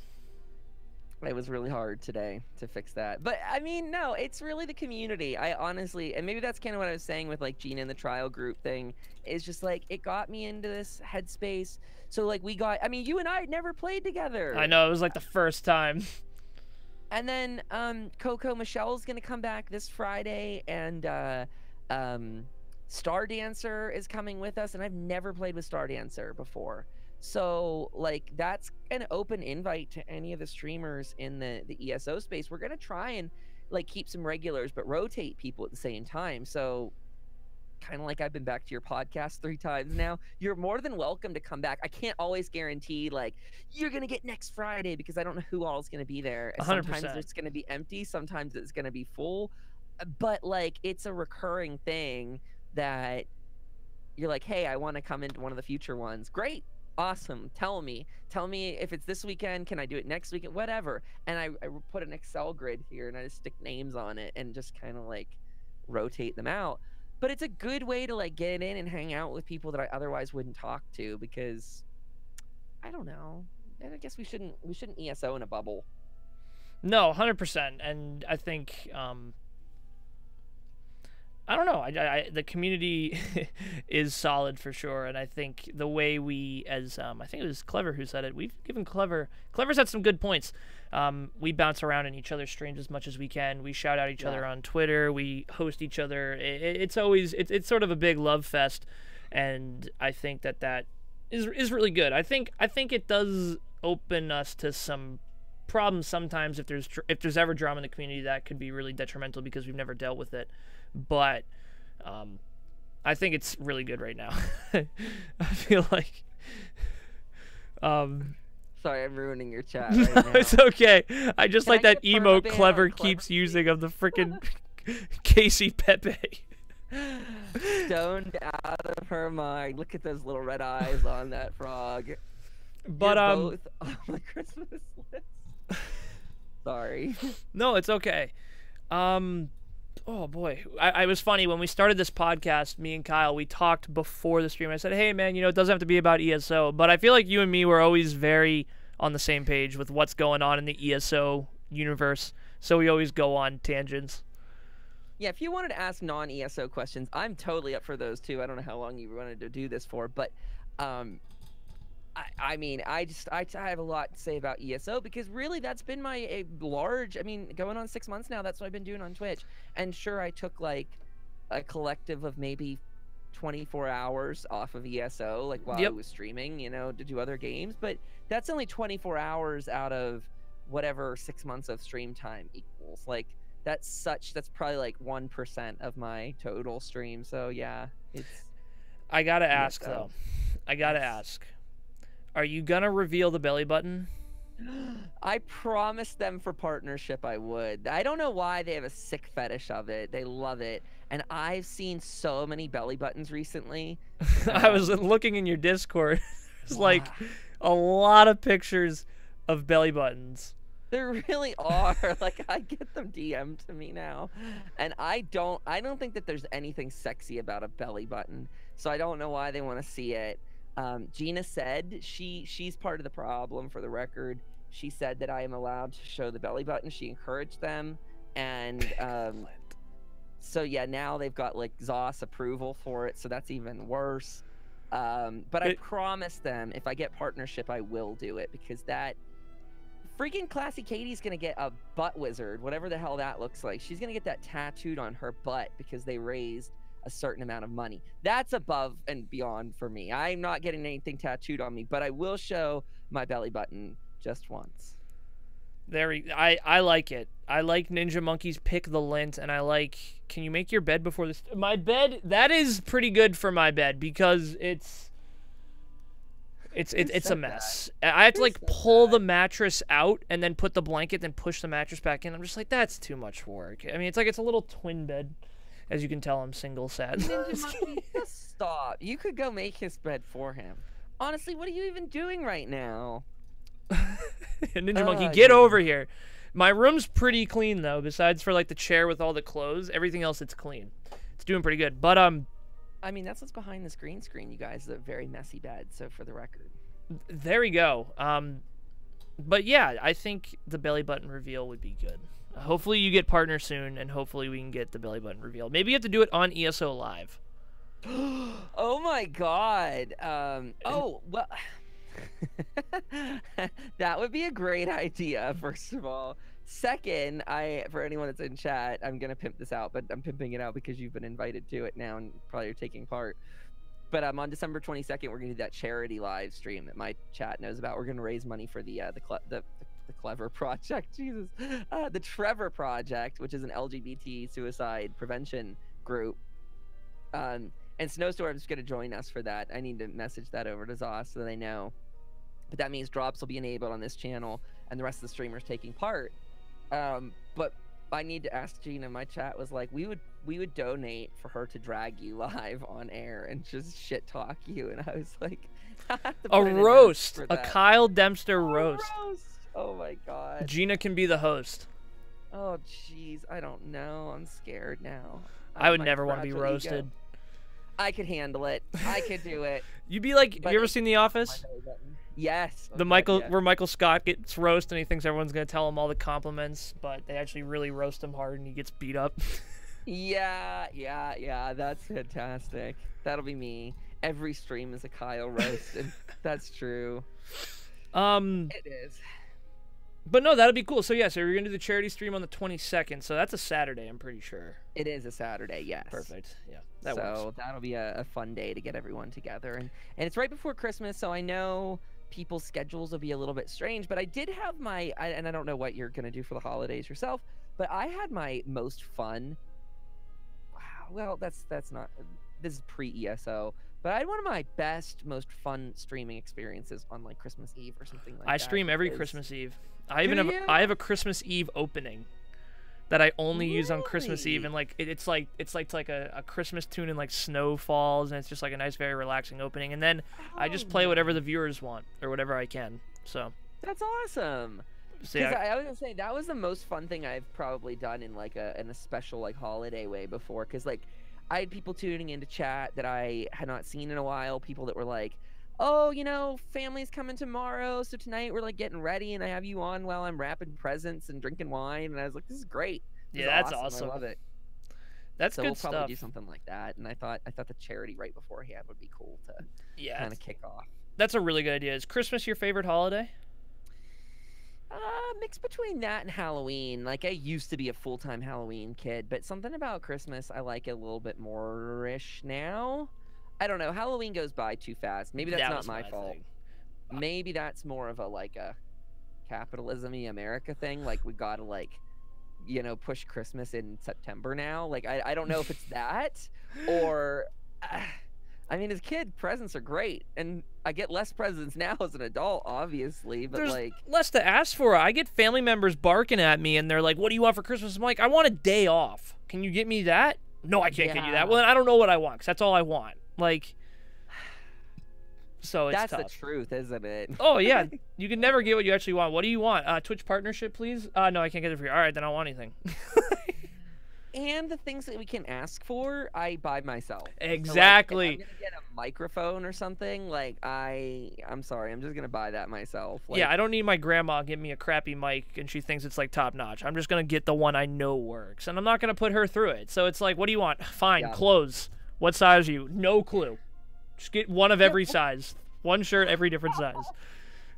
It was really hard today to fix that. But I mean, no, it's really the community. I honestly, and maybe that's kind of what I was saying with like Gina and the trial group thing, is just like it got me into this headspace. So like you and I had never played together. I know, it was like the first time. And then Coco Michelle's gonna come back this Friday, and Star Dancer is coming with us, and I've never played with Star Dancer before. So like that's an open invite to any of the streamers in the ESO space. We're gonna try and like keep some regulars, but rotate people at the same time. So kind of like I've been back to your podcast 3 times now. You're more than welcome to come back. I can't always guarantee like you're gonna get next Friday because I don't know who all is gonna be there. 100%. Sometimes it's gonna be empty, sometimes it's gonna be full, but like it's a recurring thing that you're like, hey, I want to come into one of the future ones. Great. Awesome. Tell me if it's this weekend, can I do it next weekend, whatever. And I put an Excel grid here and I just stick names on it and just kind of like rotate them out. But it's a good way to like get in and hang out with people that I otherwise wouldn't talk to, because I don't know. And I guess we shouldn't ESO in a bubble. No, 100%. And I think I don't know. The community is solid for sure, and I think the way we, as I think it was Clever who said it, we've given Clever's had some good points. We bounce around in each other's streams as much as we can. We shout out each other on Twitter. We host each other. It's sort of a big love fest, and I think that is really good. I think it does open us to some problems sometimes if there's ever drama in the community that could be really detrimental because we've never dealt with it. But I think it's really good right now. I feel like sorry, I'm ruining your chat right now. It's okay. I just Can like I that get emote Clever Clever Clever keeps using of the freaking Casey Pepe. Stoned out of her mind. Look at those little red eyes on that frog. But You're both on the Christmas list. Sorry. No, it's okay. Oh boy, I was funny when we started this podcast. Me and Kyle, we talked before the stream. I said, "Hey man, it doesn't have to be about ESO," but I feel like you and me were always very on the same page with what's going on in the ESO universe. So we always go on tangents. Yeah, if you wanted to ask non-ESO questions, I'm totally up for those too. I don't know how long you wanted to do this for, but I mean, I have a lot to say about ESO because really that's been my going on 6 months now. That's what I've been doing on Twitch. And sure, I took like a collective of maybe 24 hours off of ESO, like while I was streaming, to do other games. But that's only 24 hours out of whatever 6 months of stream time equals. Like that's probably like 1% of my total stream. So yeah, I gotta ask though. I gotta ask. Are you gonna reveal the belly button? I promised them for partnership I would. I don't know why they have a sick fetish of it. They love it. And I've seen so many belly buttons recently. I was looking in your Discord. There's like a lot of pictures of belly buttons. There really are. Like I get them DM'd to me now. And I don't think that there's anything sexy about a belly button. So I don't know why they want to see it. Gina said she's part of the problem, for the record. She said that I am allowed to show the belly button. She encouraged them. And so yeah, now they've got like ZOS approval for it, so that's even worse. But I promised them if I get partnership I will do it, because that freaking Classy Katie's gonna get a butt wizard, whatever the hell that looks like. She's gonna get that tattooed on her butt because they raised a certain amount of money. That's above and beyond for me. I'm not getting anything tattooed on me, but I will show my belly button just once. I like it. I like Ninja Monkey's pick the lint, and I like, can you make your bed before this? My bed, that is pretty good for my bed because it's a mess. I have to like pull the mattress out and then put the blanket, then push the mattress back in. I'm just like, that's too much work. I mean, it's a little twin bed. As you can tell, I'm single, sad. Ninja Monkey, just stop. You could go make his bed for him. Honestly, what are you even doing right now? Ninja Monkey, get over here. My room's pretty clean, though, besides for, like, the chair with all the clothes. Everything else, it's clean. It's doing pretty good. But, I mean, that's what's behind this green screen, you guys. It's a very messy bed, so for the record. There we go. But, yeah, I think the belly button reveal would be good. Hopefully you get partner soon, and hopefully we can get the belly button revealed. Maybe you have to do it on ESO Live. Oh my god. Oh, well, that would be a great idea, first of all. Second, for anyone that's in chat, I'm going to pimp this out, but I'm pimping it out because you've been invited to it now and probably are taking part. But on December 22nd, we're going to do that charity live stream that my chat knows about. We're going to raise money for the Clever Project, Jesus, the Trevor Project, which is an LGBT suicide prevention group. And Snowstorm's going to join us for that. I need to message that over to ZOS so they know. But that means drops will be enabled on this channel and the rest of the streamers taking part. But I need to ask Gina. My chat was like, we would donate for her to drag you live on air and just shit talk you, and I was like, I have to A put in an roast, for a that. Kyle Dempster roast. Oh my god. Gina can be the host. Oh jeez, I don't know. I'm scared now. I would My never want to be fragile ego. roasted. I could handle it. I could do it. You'd be like, But you ever it's seen The Office? Yes. The where Michael Scott gets roasted and he thinks everyone's gonna tell him all the compliments, but they actually really roast him hard and he gets beat up. Yeah. That's fantastic. That'll be me. Every stream is a Kyle roast, and that's true. It is. But no, that'll be cool. So yeah, so you're gonna do the charity stream on the 22nd. So that's a Saturday, I'm pretty sure. It is a Saturday, yes. Perfect. Yeah, that works. So that'll be a fun day to get everyone together, and it's right before Christmas, so I know people's schedules will be a little bit strange. But I did have and I don't know what you're gonna do for the holidays yourself, but I had my most fun. Wow. Well, that's not. This is pre-ESO. But I had one of my best, most fun streaming experiences on like Christmas Eve or something like that. I stream every Christmas Eve. I have a Christmas Eve opening that I only use on Christmas Eve, and like it's like a Christmas tune and like snow falls, and it's just like a nice, very relaxing opening. And then I just play whatever the viewers want or whatever I can. So that's awesome. So, yeah. I was gonna say that was the most fun thing I've probably done in like in a special like holiday way before, because like I had people tuning into chat that I had not seen in a while. People that were like, oh, you know, family's coming tomorrow, so tonight we're like getting ready, and I have you on while I'm wrapping presents and drinking wine. And I was like, this is great. This is that's awesome. I love it. That's so good we'll probably stuff. do something like that. And I thought the charity right beforehand would be cool to kind of kick off. That's a really good idea. Is Christmas your favorite holiday? Mix between that and Halloween. Like, I used to be a full-time Halloween kid, but something about Christmas I like it a little bit more-ish now. I don't know. Halloween goes by too fast. Maybe that's not my fault. Maybe that's more of a like a capitalism-y America thing. Like, we gotta like, you know, push Christmas in September now. Like, I don't know if it's that or. I mean, as a kid, presents are great, and I get less presents now as an adult, obviously, but there's like less to ask for. I get family members barking at me, and they're like, "What do you want for Christmas?" I'm like, "I want a day off. Can you get me that?" No, I can't get you that. Well, then I don't know what I want, 'cause that's all I want. Like, so it's that's tough. the truth, isn't it? Oh yeah, you can never get what you actually want. What do you want? Twitch partnership, please. No, I can't get it for you. All right, then I don't want anything. And the things that we can ask for, I buy myself. Exactly. So, like, if I'm gonna get a microphone or something, like I'm sorry, I'm just gonna buy that myself. Like, yeah, I don't need my grandma give me a crappy mic and she thinks it's like top notch. I'm just gonna get the one I know works, and I'm not gonna put her through it. So it's like, what do you want? Fine, clothes. What size are you? No clue. Just get one of every size. One shirt, every different size.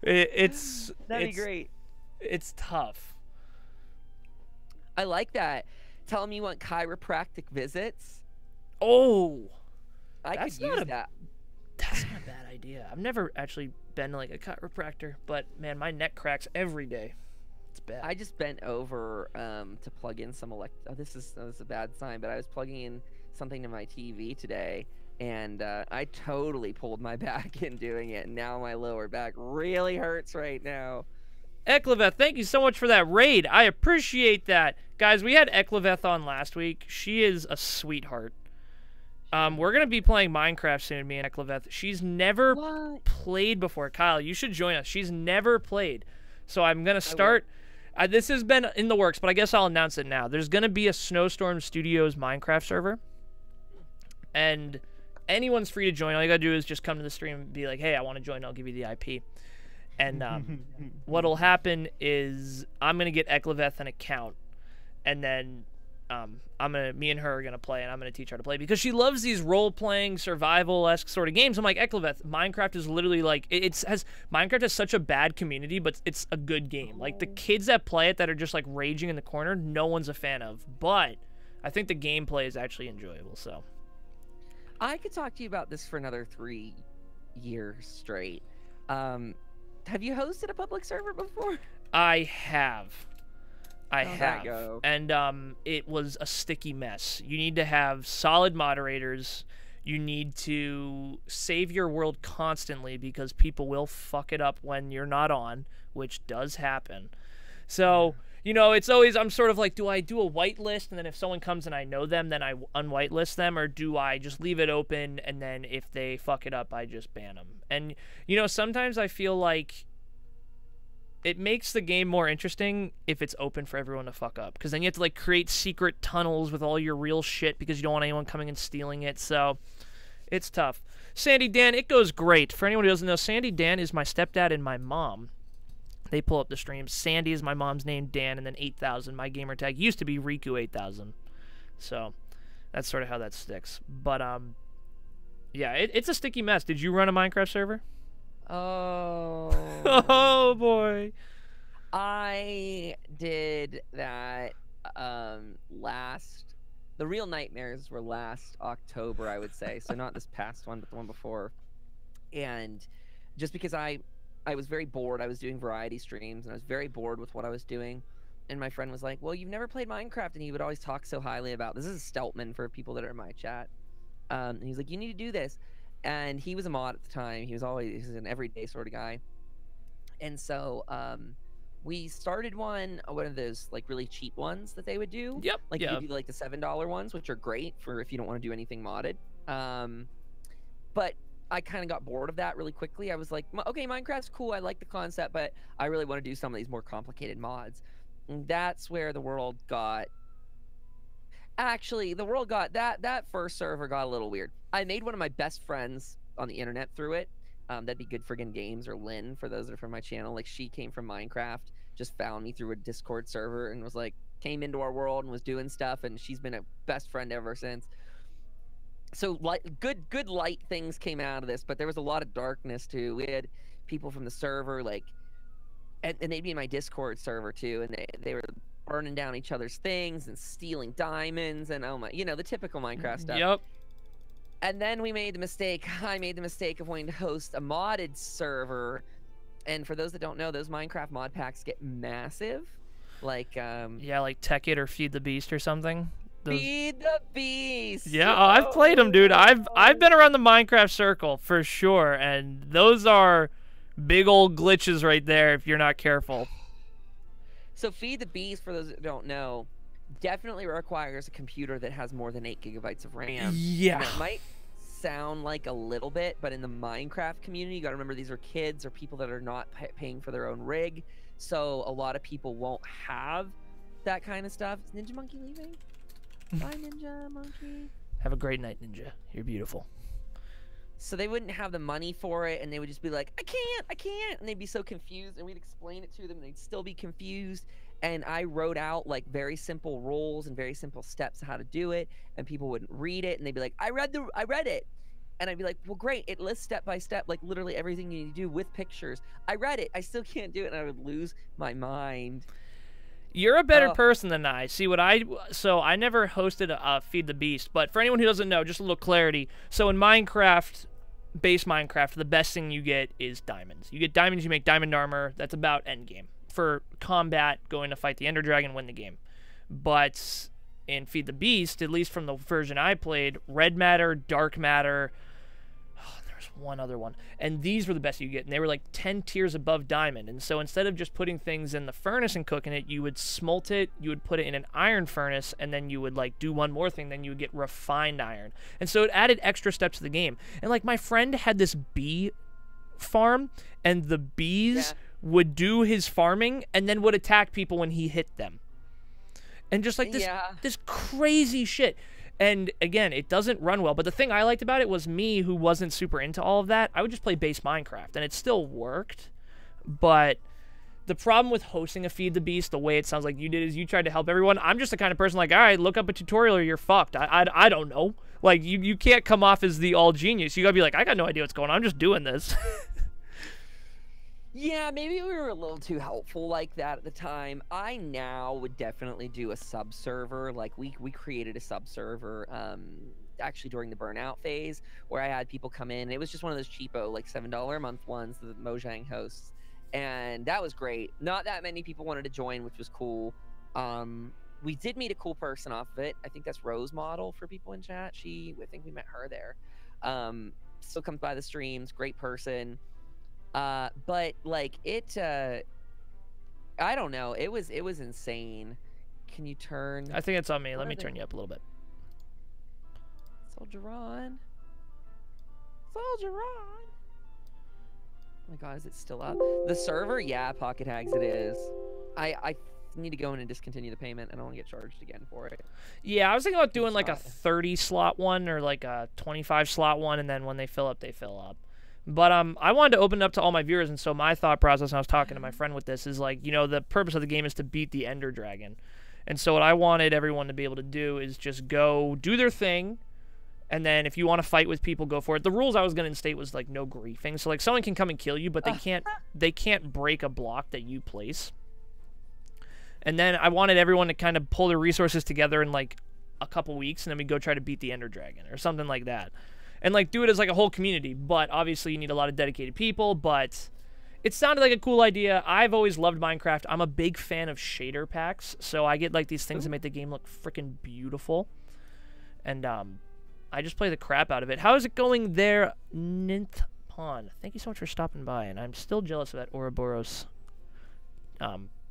That'd be great. It's tough. I like that. Tell them you want chiropractic visits. Oh, I could use that. That's not a bad idea. I've never actually been to like a chiropractor, but man, my neck cracks every day. It's bad. I just bent over to plug in some this is a bad sign, but I was plugging in something to my TV today, and I totally pulled my back in doing it, and now my lower back really hurts right now. Ekleveth, thank you so much for that raid. I appreciate that. Guys, we had Ekleveth on last week. She is a sweetheart. We're going to be playing Minecraft soon, me and Ekleveth. She's never played before. Kyle, you should join us. She's never played. So I'm going to start. This has been in the works, but I guess I'll announce it now. There's going to be a Snowstorm Studioz Minecraft server. And anyone's free to join. All you got to do is just come to the stream and be like, hey, I want to join. I'll give you the IP. And what'll happen is I'm gonna get Ekleveth an account, and then me and her are gonna play, and I'm gonna teach her to play because she loves these role-playing, survival-esque sort of games. I'm like, Ekleveth, Minecraft is literally like Minecraft has such a bad community, but it's a good game. Like the kids that play it that are just like raging in the corner, no one's a fan of. But I think the gameplay is actually enjoyable. So I could talk to you about this for another 3 years straight. Have you hosted a public server before? I have. How'd that go? And it was a sticky mess. You need to have solid moderators. You need to save your world constantly because people will fuck it up when you're not on, which does happen. So You know, it's always, I'm sort of like, do I do a whitelist, and then if someone comes and I know them, then I unwhitelist them, or do I just leave it open, and then if they fuck it up, I just ban them? And, you know, sometimes I feel like it makes the game more interesting if it's open for everyone to fuck up, because then you have to, like, create secret tunnels with all your real shit because you don't want anyone coming and stealing it, so it's tough. Sandy Dan, it goes great. For anyone who doesn't know, Sandy Dan is my stepdad and my mom. They pull up the streams. Sandy is my mom's name, Dan, and then 8000. My gamer tag used to be Riku8000. So that's sort of how that sticks. But, yeah, it's a sticky mess. Did you run a Minecraft server? Oh. Oh, boy. I did that the real nightmares were last October, I would say. So not this past one, but the one before. And just because I was very bored. I was doing variety streams, and I was very bored with what I was doing. And my friend was like, well, you've never played Minecraft, and he would always talk so highly about, this is Steltman for people that are in my chat. And he's like, you need to do this. And he was a mod at the time. He was an everyday sort of guy. And so we started one of those like really cheap ones that they would do. Yep. Like you do like the $7 ones, which are great for if you don't want to do anything modded. But I kind of got bored of that really quickly. I was like, okay, Minecraft's cool. I like the concept, but I really want to do some of these more complicated mods. And that's where the world got... Actually, the world got... That first server got a little weird. I made one of my best friends on the internet through it. That'd be Good Friggin' Games, or Lynn, for those that are from my channel. Like, she came from Minecraft, just found me through a Discord server, and was like, came into our world and was doing stuff, and she's been a best friend ever since. So good light things came out of this, but there was a lot of darkness too. We had people from the server, like, and they'd be in my Discord server too, and they were burning down each other's things and stealing diamonds and, oh my, you know, the typical Minecraft stuff. Yep. And then I made the mistake of wanting to host a modded server, and for those that don't know, those Minecraft mod packs get massive, like yeah, like Tech It or Feed the Beast or something. Feed the Beast. Yeah, oh, I've played them, dude. I've been around the Minecraft circle for sure, and those are big old glitches right there if you're not careful. So Feed the Beast, for those that don't know, definitely requires a computer that has more than 8 GB of RAM. Yeah. And it might sound like a little bit, but in the Minecraft community, you got to remember these are kids or people that are not paying for their own rig, so a lot of people won't have that kind of stuff. Is Ninja Monkey leaving? Bye, Ninja Monkey. Have a great night, Ninja. You're beautiful. So they wouldn't have the money for it, and they would just be like, I can't, and they'd be so confused, and we'd explain it to them, and they'd still be confused. And I wrote out like very simple rules and very simple steps of how to do it, and people wouldn't read it, and they'd be like, I read it. And I'd be like, well, great, it lists step by step, like literally everything you need to do with pictures. I read it, I still can't do it, and I would lose my mind. You're a better person than I. See, so I never hosted a Feed the Beast, but for anyone who doesn't know, just a little clarity. So in Minecraft, base Minecraft, the best thing you get is diamonds. You get diamonds, you make diamond armor. That's about endgame. For combat, going to fight the Ender Dragon, win the game. But in Feed the Beast, at least from the version I played, red matter, dark matter, there's one other one, and these were the best you get, and they were like 10 tiers above diamond. And so instead of just putting things in the furnace and cooking it, you would smolt it, you would put it in an iron furnace, and then you would like do one more thing, then you would get refined iron. And so it added extra steps to the game. And like my friend had this bee farm, and the bees would do his farming and then would attack people when he hit them, and just like this crazy shit. And again, it doesn't run well, but the thing I liked about it was me, who wasn't super into all of that, I would just play base Minecraft, and it still worked. But the problem with hosting a Feed the Beast the way it sounds like you did is you tried to help everyone. I'm just the kind of person like, all right, look up a tutorial or you're fucked. I don't know. Like, you can't come off as the all genius. You gotta be like, I got no idea what's going on. I'm just doing this. Yeah, maybe we were a little too helpful like that at the time. I now would definitely do a sub-server. Like, we created a sub-server actually during the burnout phase, where I had people come in. It was just one of those cheapo, like $7 a month ones that Mojang hosts. And that was great. Not that many people wanted to join, which was cool. We did meet a cool person off of it. I think that's Rose Model for people in chat. I think we met her there. Still comes by the streams, great person. But like I don't know. It was insane. Can you turn? I think it's on me. Let me turn you up a little bit. Soldier on. Soldier on. Oh my god, is it still up? The server? Yeah, Pocket Hags it is. I need to go in and discontinue the payment. I don't want to get charged again for it. Yeah, I was thinking about doing like a 30 slot one or like a 25 slot one, and then when they fill up, they fill up. But I wanted to open it up to all my viewers, and so my thought process when I was talking to my friend with this is like, you know, the purpose of the game is to beat the Ender Dragon. And so what I wanted everyone to be able to do is just go do their thing, and then if you want to fight with people, go for it. The rules I was going to instate was like no griefing. So like someone can come and kill you, but they can't break a block that you place. And then I wanted everyone to kind of pull their resources together in like a couple weeks, and then we go try to beat the Ender Dragon or something like that. And like do it as like a whole community. But obviously you need a lot of dedicated people, but it sounded like a cool idea. I've always loved Minecraft. I'm a big fan of shader packs, so I get like these things that make the game look freaking beautiful. And I just play the crap out of it. How is it going there, Ninth Pond? Thank you so much for stopping by, and I'm still jealous of that Ouroboros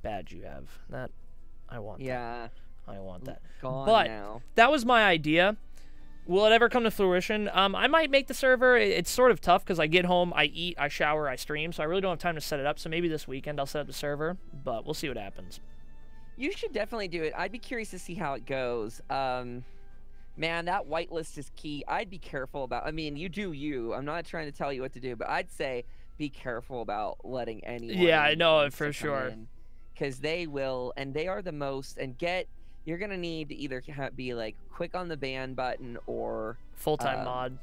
badge you have. That I want. Yeah, that. I want that. Gone but now. That was my idea. Will it ever come to fruition? I might make the server. It's sort of tough because I get home, I eat, I shower, I stream, so I really don't have time to set it up. So maybe this weekend I'll set up the server, but we'll see what happens. You should definitely do it. I'd be curious to see how it goes. Man, that whitelist is key. I'd be careful about. I mean, you do you. I'm not trying to tell you what to do, but I'd say be careful about letting anyone. Yeah, I know for sure. Because they will, and they are the most. And you're gonna need to either be like quick on the ban button or full-time mod.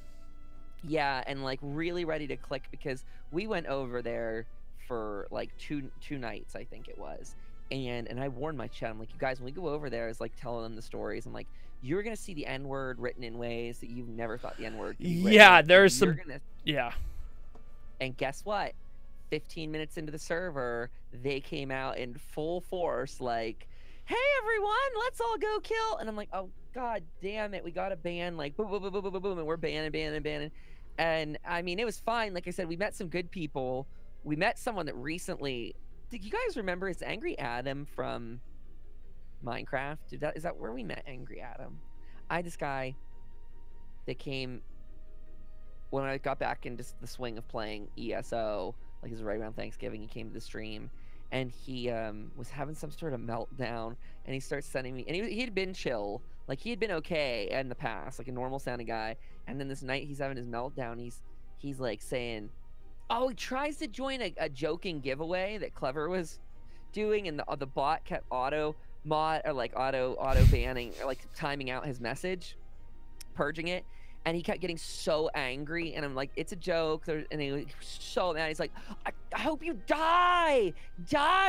Yeah, and like really ready to click, because we went over there for like two nights, I think it was. And I warned my chat, I'm like, you guys, when we go over there, is like telling them the stories. I'm like, you're gonna see the N-word written in ways that you've never thought the N-word could be written. Yeah, there's some. Yeah. And guess what? 15 minutes into the server, they came out in full force, like, "Hey everyone, let's all go kill!" And I'm like, "Oh god damn it, we got to ban like boom, boom, boom, boom, boom, boom," and we're banning. And I mean, it was fine. Like I said, we met some good people. We met someone that recently. Did you guys remember? It's Angry Adam from Minecraft. Is that where we met Angry Adam? I had this guy that came when I got back into the swing of playing ESO. Like, it was right around Thanksgiving. He came to the stream, and he was having some sort of meltdown, and he starts sending me. And he had been chill, like he had been okay in the past, like a normal sounding guy. And then this night he's having his meltdown. He's like saying, oh, he tries to join a joking giveaway that Clever was doing, and the bot kept auto banning, or like timing out his message, purging it. And he kept getting so angry, and I'm like, it's a joke. And he was so mad. He's like, I hope you die,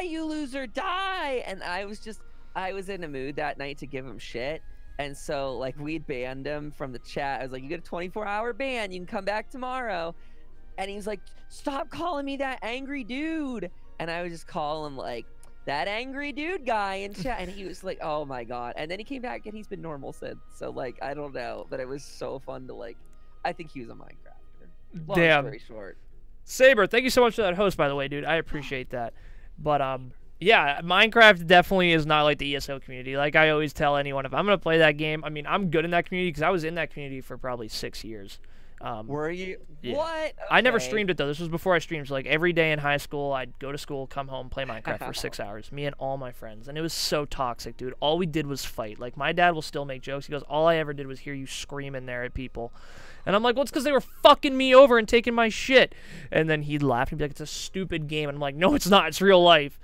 you loser, die. And I was in a mood that night to give him shit. And so like we'd banned him from the chat. I was like, you get a 24-hour ban. You can come back tomorrow. And he was like, stop calling me that angry dude. And I would just call him like, that angry dude guy in chat. And he was like, oh my god. And then he came back and he's been normal since. So like, I don't know, but it was so fun to like, I think he was a Minecrafter. Long story short. Saber, thank you so much for that host, by the way, dude. I appreciate that. But yeah, Minecraft definitely is not like the ESO community. Like I always tell anyone, if I'm gonna play that game, I mean, I'm good in that community because I was in that community for probably 6 years. Were you? Yeah. What? Okay. I never streamed it though. This was before I streamed. So like every day in high school, I'd go to school, come home, play Minecraft for 6 hours. Me and all my friends, and it was so toxic, dude. All we did was fight. Like my dad will still make jokes. He goes, "All I ever did was hear you screaming there at people," and I'm like, "Well, it's because they were fucking me over and taking my shit." And then he'd laugh and be like, "It's a stupid game," and I'm like, "No, it's not. It's real life."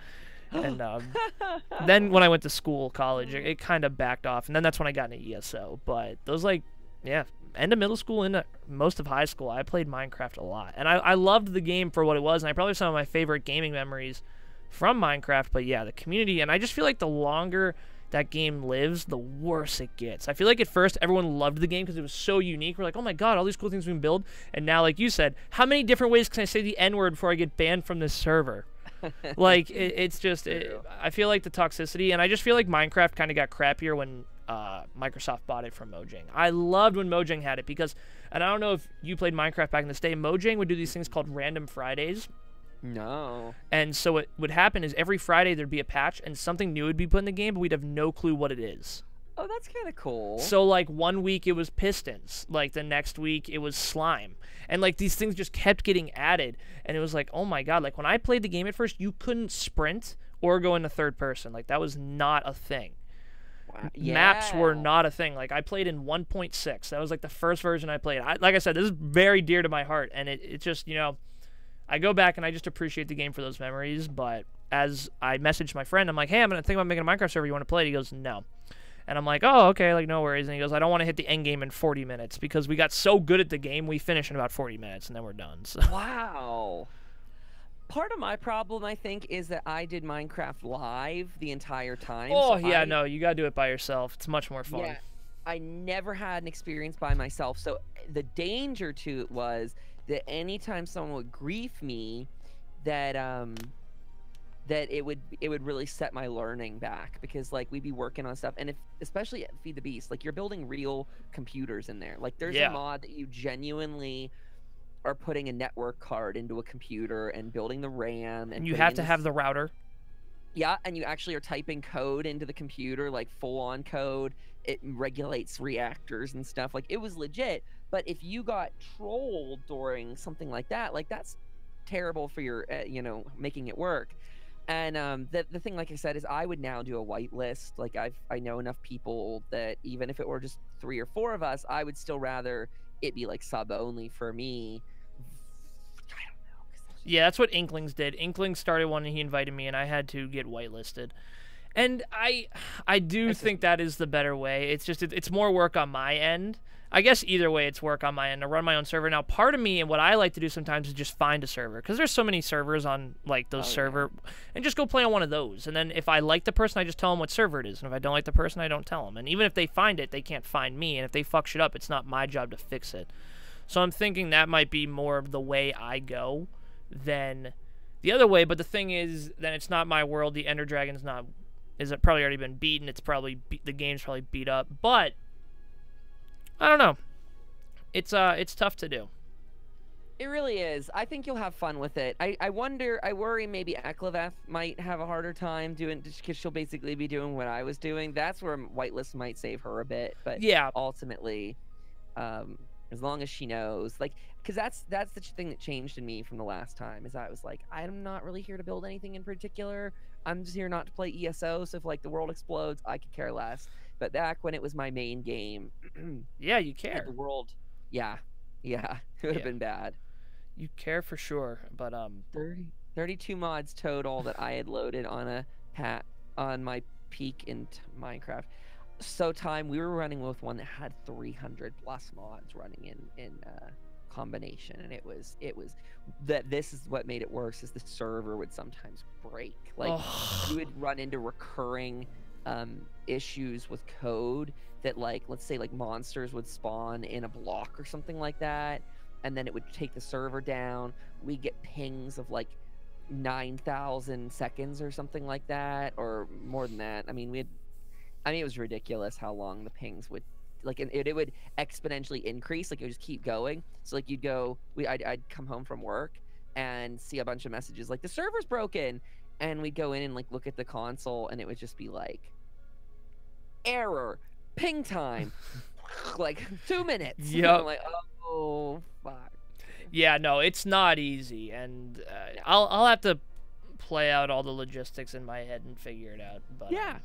And then when I went to school, college, it kind of backed off, and then that's when I got into ESO. But those like, yeah. End of middle school into most of high school, I played Minecraft a lot. And I loved the game for what it was, and I probably have some of my favorite gaming memories from Minecraft. But yeah, the community, and I just feel like the longer that game lives, the worse it gets. I feel like at first everyone loved the game because it was so unique. We're like, oh my god, all these cool things we can build. And now, like you said, how many different ways can I say the N-word before I get banned from this server? Like, it's just, I feel like the toxicity, and I just feel like Minecraft kind of got crappier when Microsoft bought it from Mojang. I loved when Mojang had it because, and I don't know if you played Minecraft back in this day, Mojang would do these things called Random Fridays, No. And so what would happen is every Friday there'd be a patch and something new would be put in the game, but we'd have no clue what it is. Oh, that's kind of cool. So, like, one week it was pistons. Like, the next week it was slime. And, like, these things just kept getting added. And it was like, oh, my God. Like, when I played the game at first, you couldn't sprint or go into third person. Like, that was not a thing. Wow. Yeah. Maps were not a thing. Like, I played in 1.6. That was, like, the first version I played. Like I said, this is very dear to my heart. And it just, you know, I go back and I just appreciate the game for those memories. But as I messaged my friend, I'm like, hey, I'm going to think about making a Minecraft server. You want to play it? He goes, no. And I'm like, oh, okay, like, no worries. And he goes, I don't want to hit the end game in 40 minutes because we got so good at the game, we finish in about 40 minutes, and then we're done. So. Wow. Part of my problem, I think, is that I did Minecraft live the entire time. Oh, so yeah, no, you got to do it by yourself. It's much more fun. Yeah, I never had an experience by myself. So the danger to it was that anytime someone would grief me, that that it would really set my learning back, because like we'd be working on stuff, and if especially at Feed the Beast, like you're building real computers in there. Like there's a mod that you genuinely are putting a network card into a computer and building the RAM, and you have to have the router. Yeah, and you actually are typing code into the computer, like full-on code. It regulates reactors and stuff. Like, it was legit. But if you got trolled during something like that, like, that's terrible for your, you know, making it work. And the thing, like I said, is I would now do a whitelist. Like, I know enough people that even if it were just 3 or 4 of us, I would still rather it be, like, sub-only for me. Yeah, that's what Inklings did. Inklings started one and he invited me, and I had to get whitelisted. And I do think that is the better way. It's just, it's more work on my end. I guess either way, it's work on my end to run my own server. Now, part of me and what I like to do sometimes is just find a server, because there's so many servers on, like, those and just go play on one of those. And then if I like the person, I just tell them what server it is. And if I don't like the person, I don't tell them. And even if they find it, they can't find me. And if they fuck shit up, it's not my job to fix it. So I'm thinking that might be more of the way I go than the other way. But the thing is, then it's not my world. The Ender Dragon's not, is it probably already been beaten. It's probably, the game's probably beat up. But I don't know. It's tough to do. It really is. I think you'll have fun with it. I wonder, I worry maybe Ekleveth might have a harder time doing, because she'll basically be doing what I was doing. That's where whitelist might save her a bit. But yeah, ultimately, as long as she knows, like, because that's the thing that changed in me from the last time, is I was like, I'm not really here to build anything in particular. I'm just here not to play ESO. So if like the world explodes, I could care less. But back when it was my main game, yeah, you care. Like the world, yeah, it would have been bad. You care for sure, but 32 mods total that I had loaded on on my peak in Minecraft. So we were running with one that had 300 plus mods running in combination, and it was that this is what made it worse, is the server would sometimes break. Like you would run into recurring issues with code that, like, let's say like monsters would spawn in a block or something like that, and then it would take the server down. We get pings of like 9,000 seconds or something like that, or more than that. I mean, it was ridiculous how long the pings would, like, it would exponentially increase. Like, it would just keep going. So, like, I'd come home from work and see a bunch of messages like, the server's broken. And we'd go in and, like, look at the console, and it would just be like, error, ping time, like 2 minutes. Yep. I'm like, oh, fuck. Yeah, no, it's not easy. And I'll have to play out all the logistics in my head and figure it out. But yeah.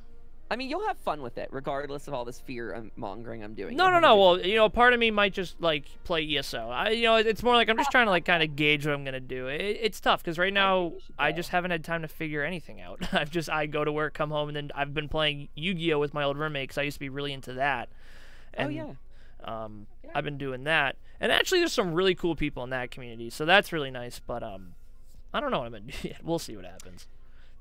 I mean, you'll have fun with it, regardless of all this fear-mongering I'm doing. No. Well, you know, part of me might just, like, play ESO. You know, it's more like I'm just trying to, like, kind of gauge what I'm going to do. It's tough, because right now, I just haven't had time to figure anything out. I go to work, come home, and then I've been playing Yu-Gi-Oh! With my old roommate, because I used to be really into that. And, I've been doing that. And actually, there's some really cool people in that community, so that's really nice. But, I don't know what I'm going to do yet. We'll see what happens.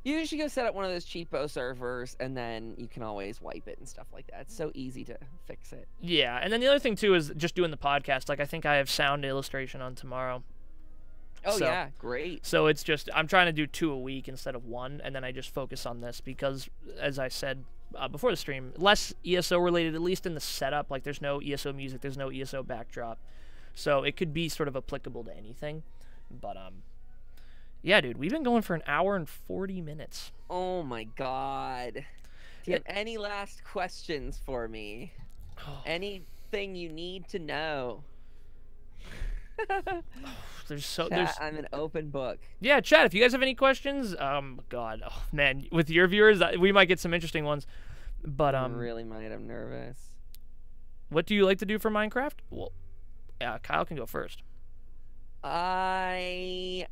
You should go set up one of those cheapo servers, and then you can always wipe it and stuff like that. It's so easy to fix it. Yeah, and then the other thing, too, is just doing the podcast. Like, I think I have sound illustration on tomorrow. Oh, yeah, great. So it's just, I'm trying to do 2 a week instead of 1, and then I just focus on this because, as I said before the stream, less ESO related, at least in the setup. Like, there's no ESO music, there's no ESO backdrop. So it could be sort of applicable to anything. But, Yeah, dude, we've been going for an hour and 40 minutes. Oh my god. Do you have any last questions for me? Anything you need to know? Chat, I'm an open book. Yeah, chat, if you guys have any questions, god, oh man, with your viewers, we might get some interesting ones. But really might. I'm nervous. What do you like to do for Minecraft? Well, yeah, Kyle can go first. I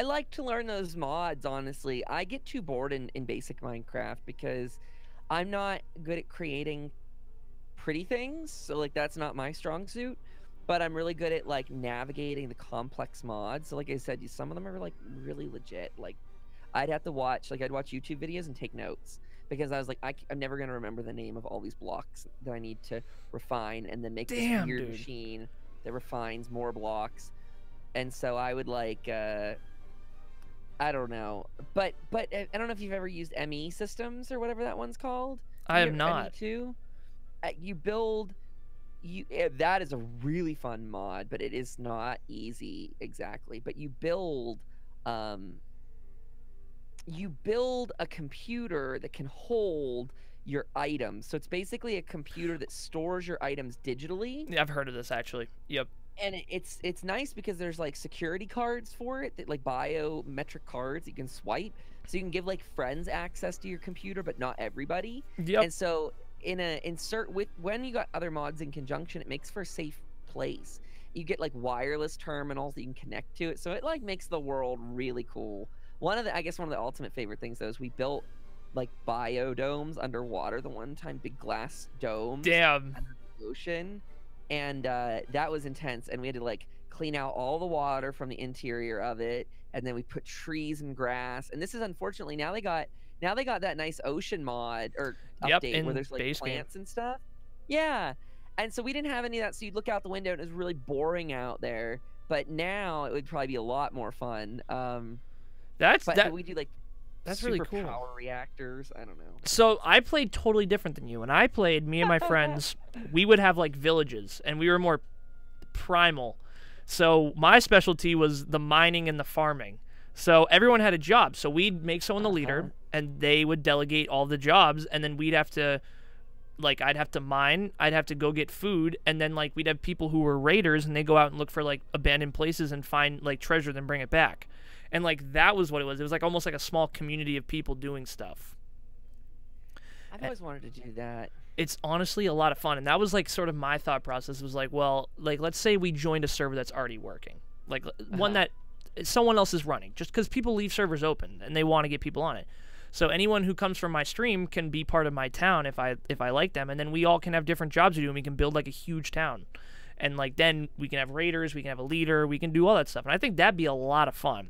like to learn those mods, honestly. I get too bored in basic Minecraft because I'm not good at creating pretty things, so like that's not my strong suit. But I'm really good at like navigating the complex mods. So like I said, some of them are like really legit. Like I'd watch YouTube videos and take notes because I was like, I'm never gonna remember the name of all these blocks that I need to refine and then make this weird machine that refines more blocks. And so I would like I don't know, but I don't know if you've ever used ME systems or whatever that one's called. I have not. ME2? You build. That is a really fun mod, but it is not easy exactly. But you build a computer that can hold your items. So it's basically a computer that stores your items digitally. Yeah, I've heard of this actually. Yep. And it's nice because there's like security cards for it, that like biometric cards you can swipe, so you can give like friends access to your computer, but not everybody. Yep. And so when you got other mods in conjunction, it makes for a safe place. You get like wireless terminals that you can connect to it, so it like makes the world really cool. One of the ultimate favorite things though is we built like biodomes underwater the one time, big glass domes. Damn. Under the ocean, and that was intense. And we had to like clean out all the water from the interior of it, and then we put trees and grass. And this is unfortunately now they got that nice ocean mod or update where there's like plants and stuff. Yeah. And so we didn't have any of that, so you'd look out the window and it was really boring out there. But now it would probably be a lot more fun. We do like that's really cool. Power reactors. I don't know. So I played totally different than you. When I played, me and my friends, we would have like villages, and we were more primal. So my specialty was the mining and the farming. So everyone had a job. So we'd make someone the leader, and they would delegate all the jobs, and then we'd have to, like, I'd have to mine, I'd have to go get food, and then, like, we'd have people who were raiders, and they go out and look for, like, abandoned places and find, like, treasure, then bring it back. And, like, that was what it was. It was, like, almost like a small community of people doing stuff. I've always wanted to do that. It's honestly a lot of fun, and that was, like, sort of my thought process. It was like, well, like, let's say we joined a server that's already working. Like, one that someone else is running, just because people leave servers open and they want to get people on it. So anyone who comes from my stream can be part of my town if I like them, and then we all can have different jobs to do, and we can build like a huge town. And like then we can have raiders, we can have a leader, we can do all that stuff. And I think that'd be a lot of fun.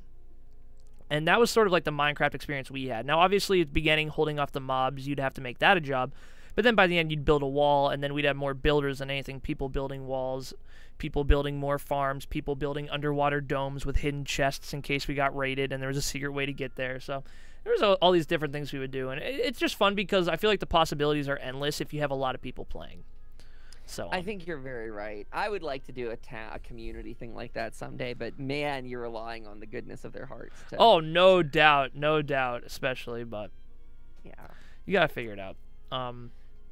And that was sort of like the Minecraft experience we had. Now obviously at the beginning, holding off the mobs, you'd have to make that a job. But then by the end, you'd build a wall, and then we'd have more builders than anything. People building walls, people building more farms, people building underwater domes with hidden chests in case we got raided, and there was a secret way to get there. So there was all these different things we would do, and it's just fun because I feel like the possibilities are endless if you have a lot of people playing. So I think you're very right. I would like to do a community thing like that someday, but man, you're relying on the goodness of their hearts. Oh, no doubt, especially, but yeah, you gotta figure it out.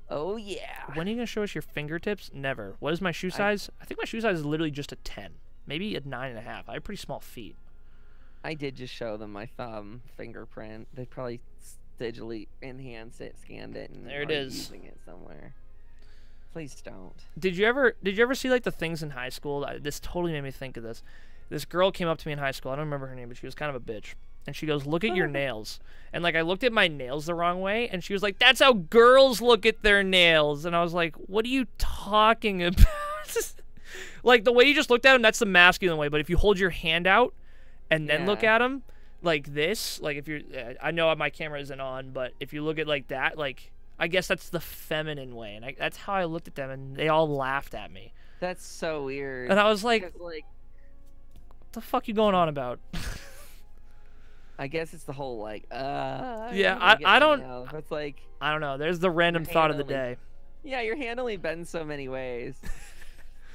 Oh yeah. When are you gonna show us your fingertips? Never. What is my shoe size? I think my shoe size is literally just a 10, maybe a 9.5. I have pretty small feet. I did just show them my thumb fingerprint. They probably digitally enhanced it, scanned it, and there it is. Using it somewhere. Please don't. Did you ever see like the things in high school? This totally made me think of this. This girl came up to me in high school. I don't remember her name, but she was kind of a bitch. And she goes, "Look at your nails." And like I looked at my nails the wrong way, and she was like, "That's how girls look at their nails." And I was like, "What are you talking about?" Like the way you just looked at them, that's the masculine way. But if you hold your hand out and then look at them like this, like if you're, I know my camera isn't on, but if you look at like that, like I guess that's the feminine way. And that's how I looked at them, and they all laughed at me. That's so weird. And I was like, what the fuck you going on about? I guess it's the whole like yeah, I don't it's like I don't know. There's the random thought of the day. Yeah, your hand only bends so many ways.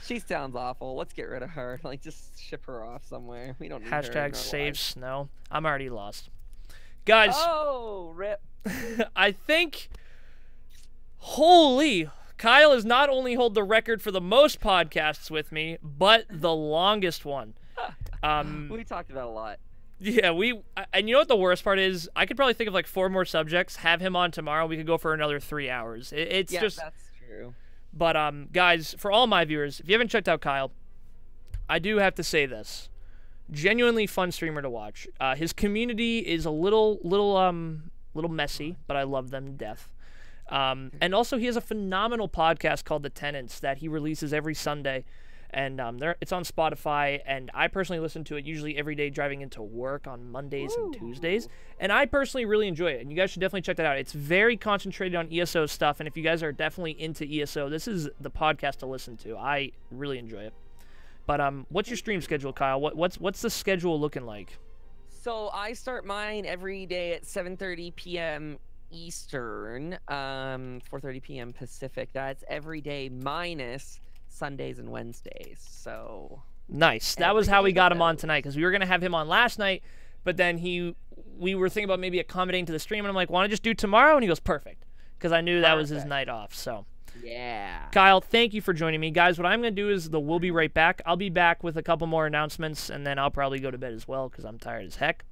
She sounds awful. Let's get rid of her. Like, just ship her off somewhere. We don't need her in Hashtag our save lives. Snow. I'm already lost. Guys, Oh, rip. I think, holy, Kyle has not only hold the record for the most podcasts with me, but the longest one. We talked about a lot. Yeah, and you know what the worst part is? I could probably think of like 4 more subjects, have him on tomorrow, we could go for another 3 hours. It's Yeah, just, that's true. but guys, for all my viewers, if you haven't checked out Kyle, I do have to say this. Genuinely fun streamer to watch. His community is a little messy, but I love them to death. And also he has a phenomenal podcast called The Tenants that he releases every Sunday. And it's on Spotify, and I personally listen to it usually every day driving into work on Mondays and Tuesdays. And I personally really enjoy it, and you guys should definitely check that out. It's very concentrated on ESO stuff, and if you guys are definitely into ESO, this is the podcast to listen to. I really enjoy it. But what's your stream schedule, Kyle? What's the schedule looking like? So I start mine every day at 7:30 p.m. Eastern, 4:30 p.m. Pacific. That's every day minus Sundays and Wednesdays. So nice. That was how we got him on tonight, because we were gonna have him on last night, but then we were thinking about maybe accommodating to the stream, and I'm like, want to just do tomorrow? And he goes, perfect, because I knew that was his night off. So yeah, Kyle, thank you for joining me, guys. What I'm gonna do is we'll be right back. I'll be back with a couple more announcements, and then I'll probably go to bed as well because I'm tired as heck.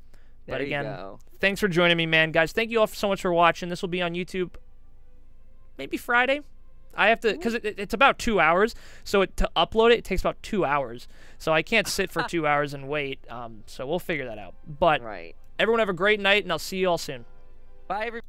But again, thanks for joining me, man, guys. Thank you all so much for watching. This will be on YouTube maybe Friday. I have to, because it's about 2 hours, so to upload it takes about 2 hours. So I can't sit for 2 hours and wait. So we'll figure that out. But everyone have a great night, and I'll see you all soon. Bye, everybody.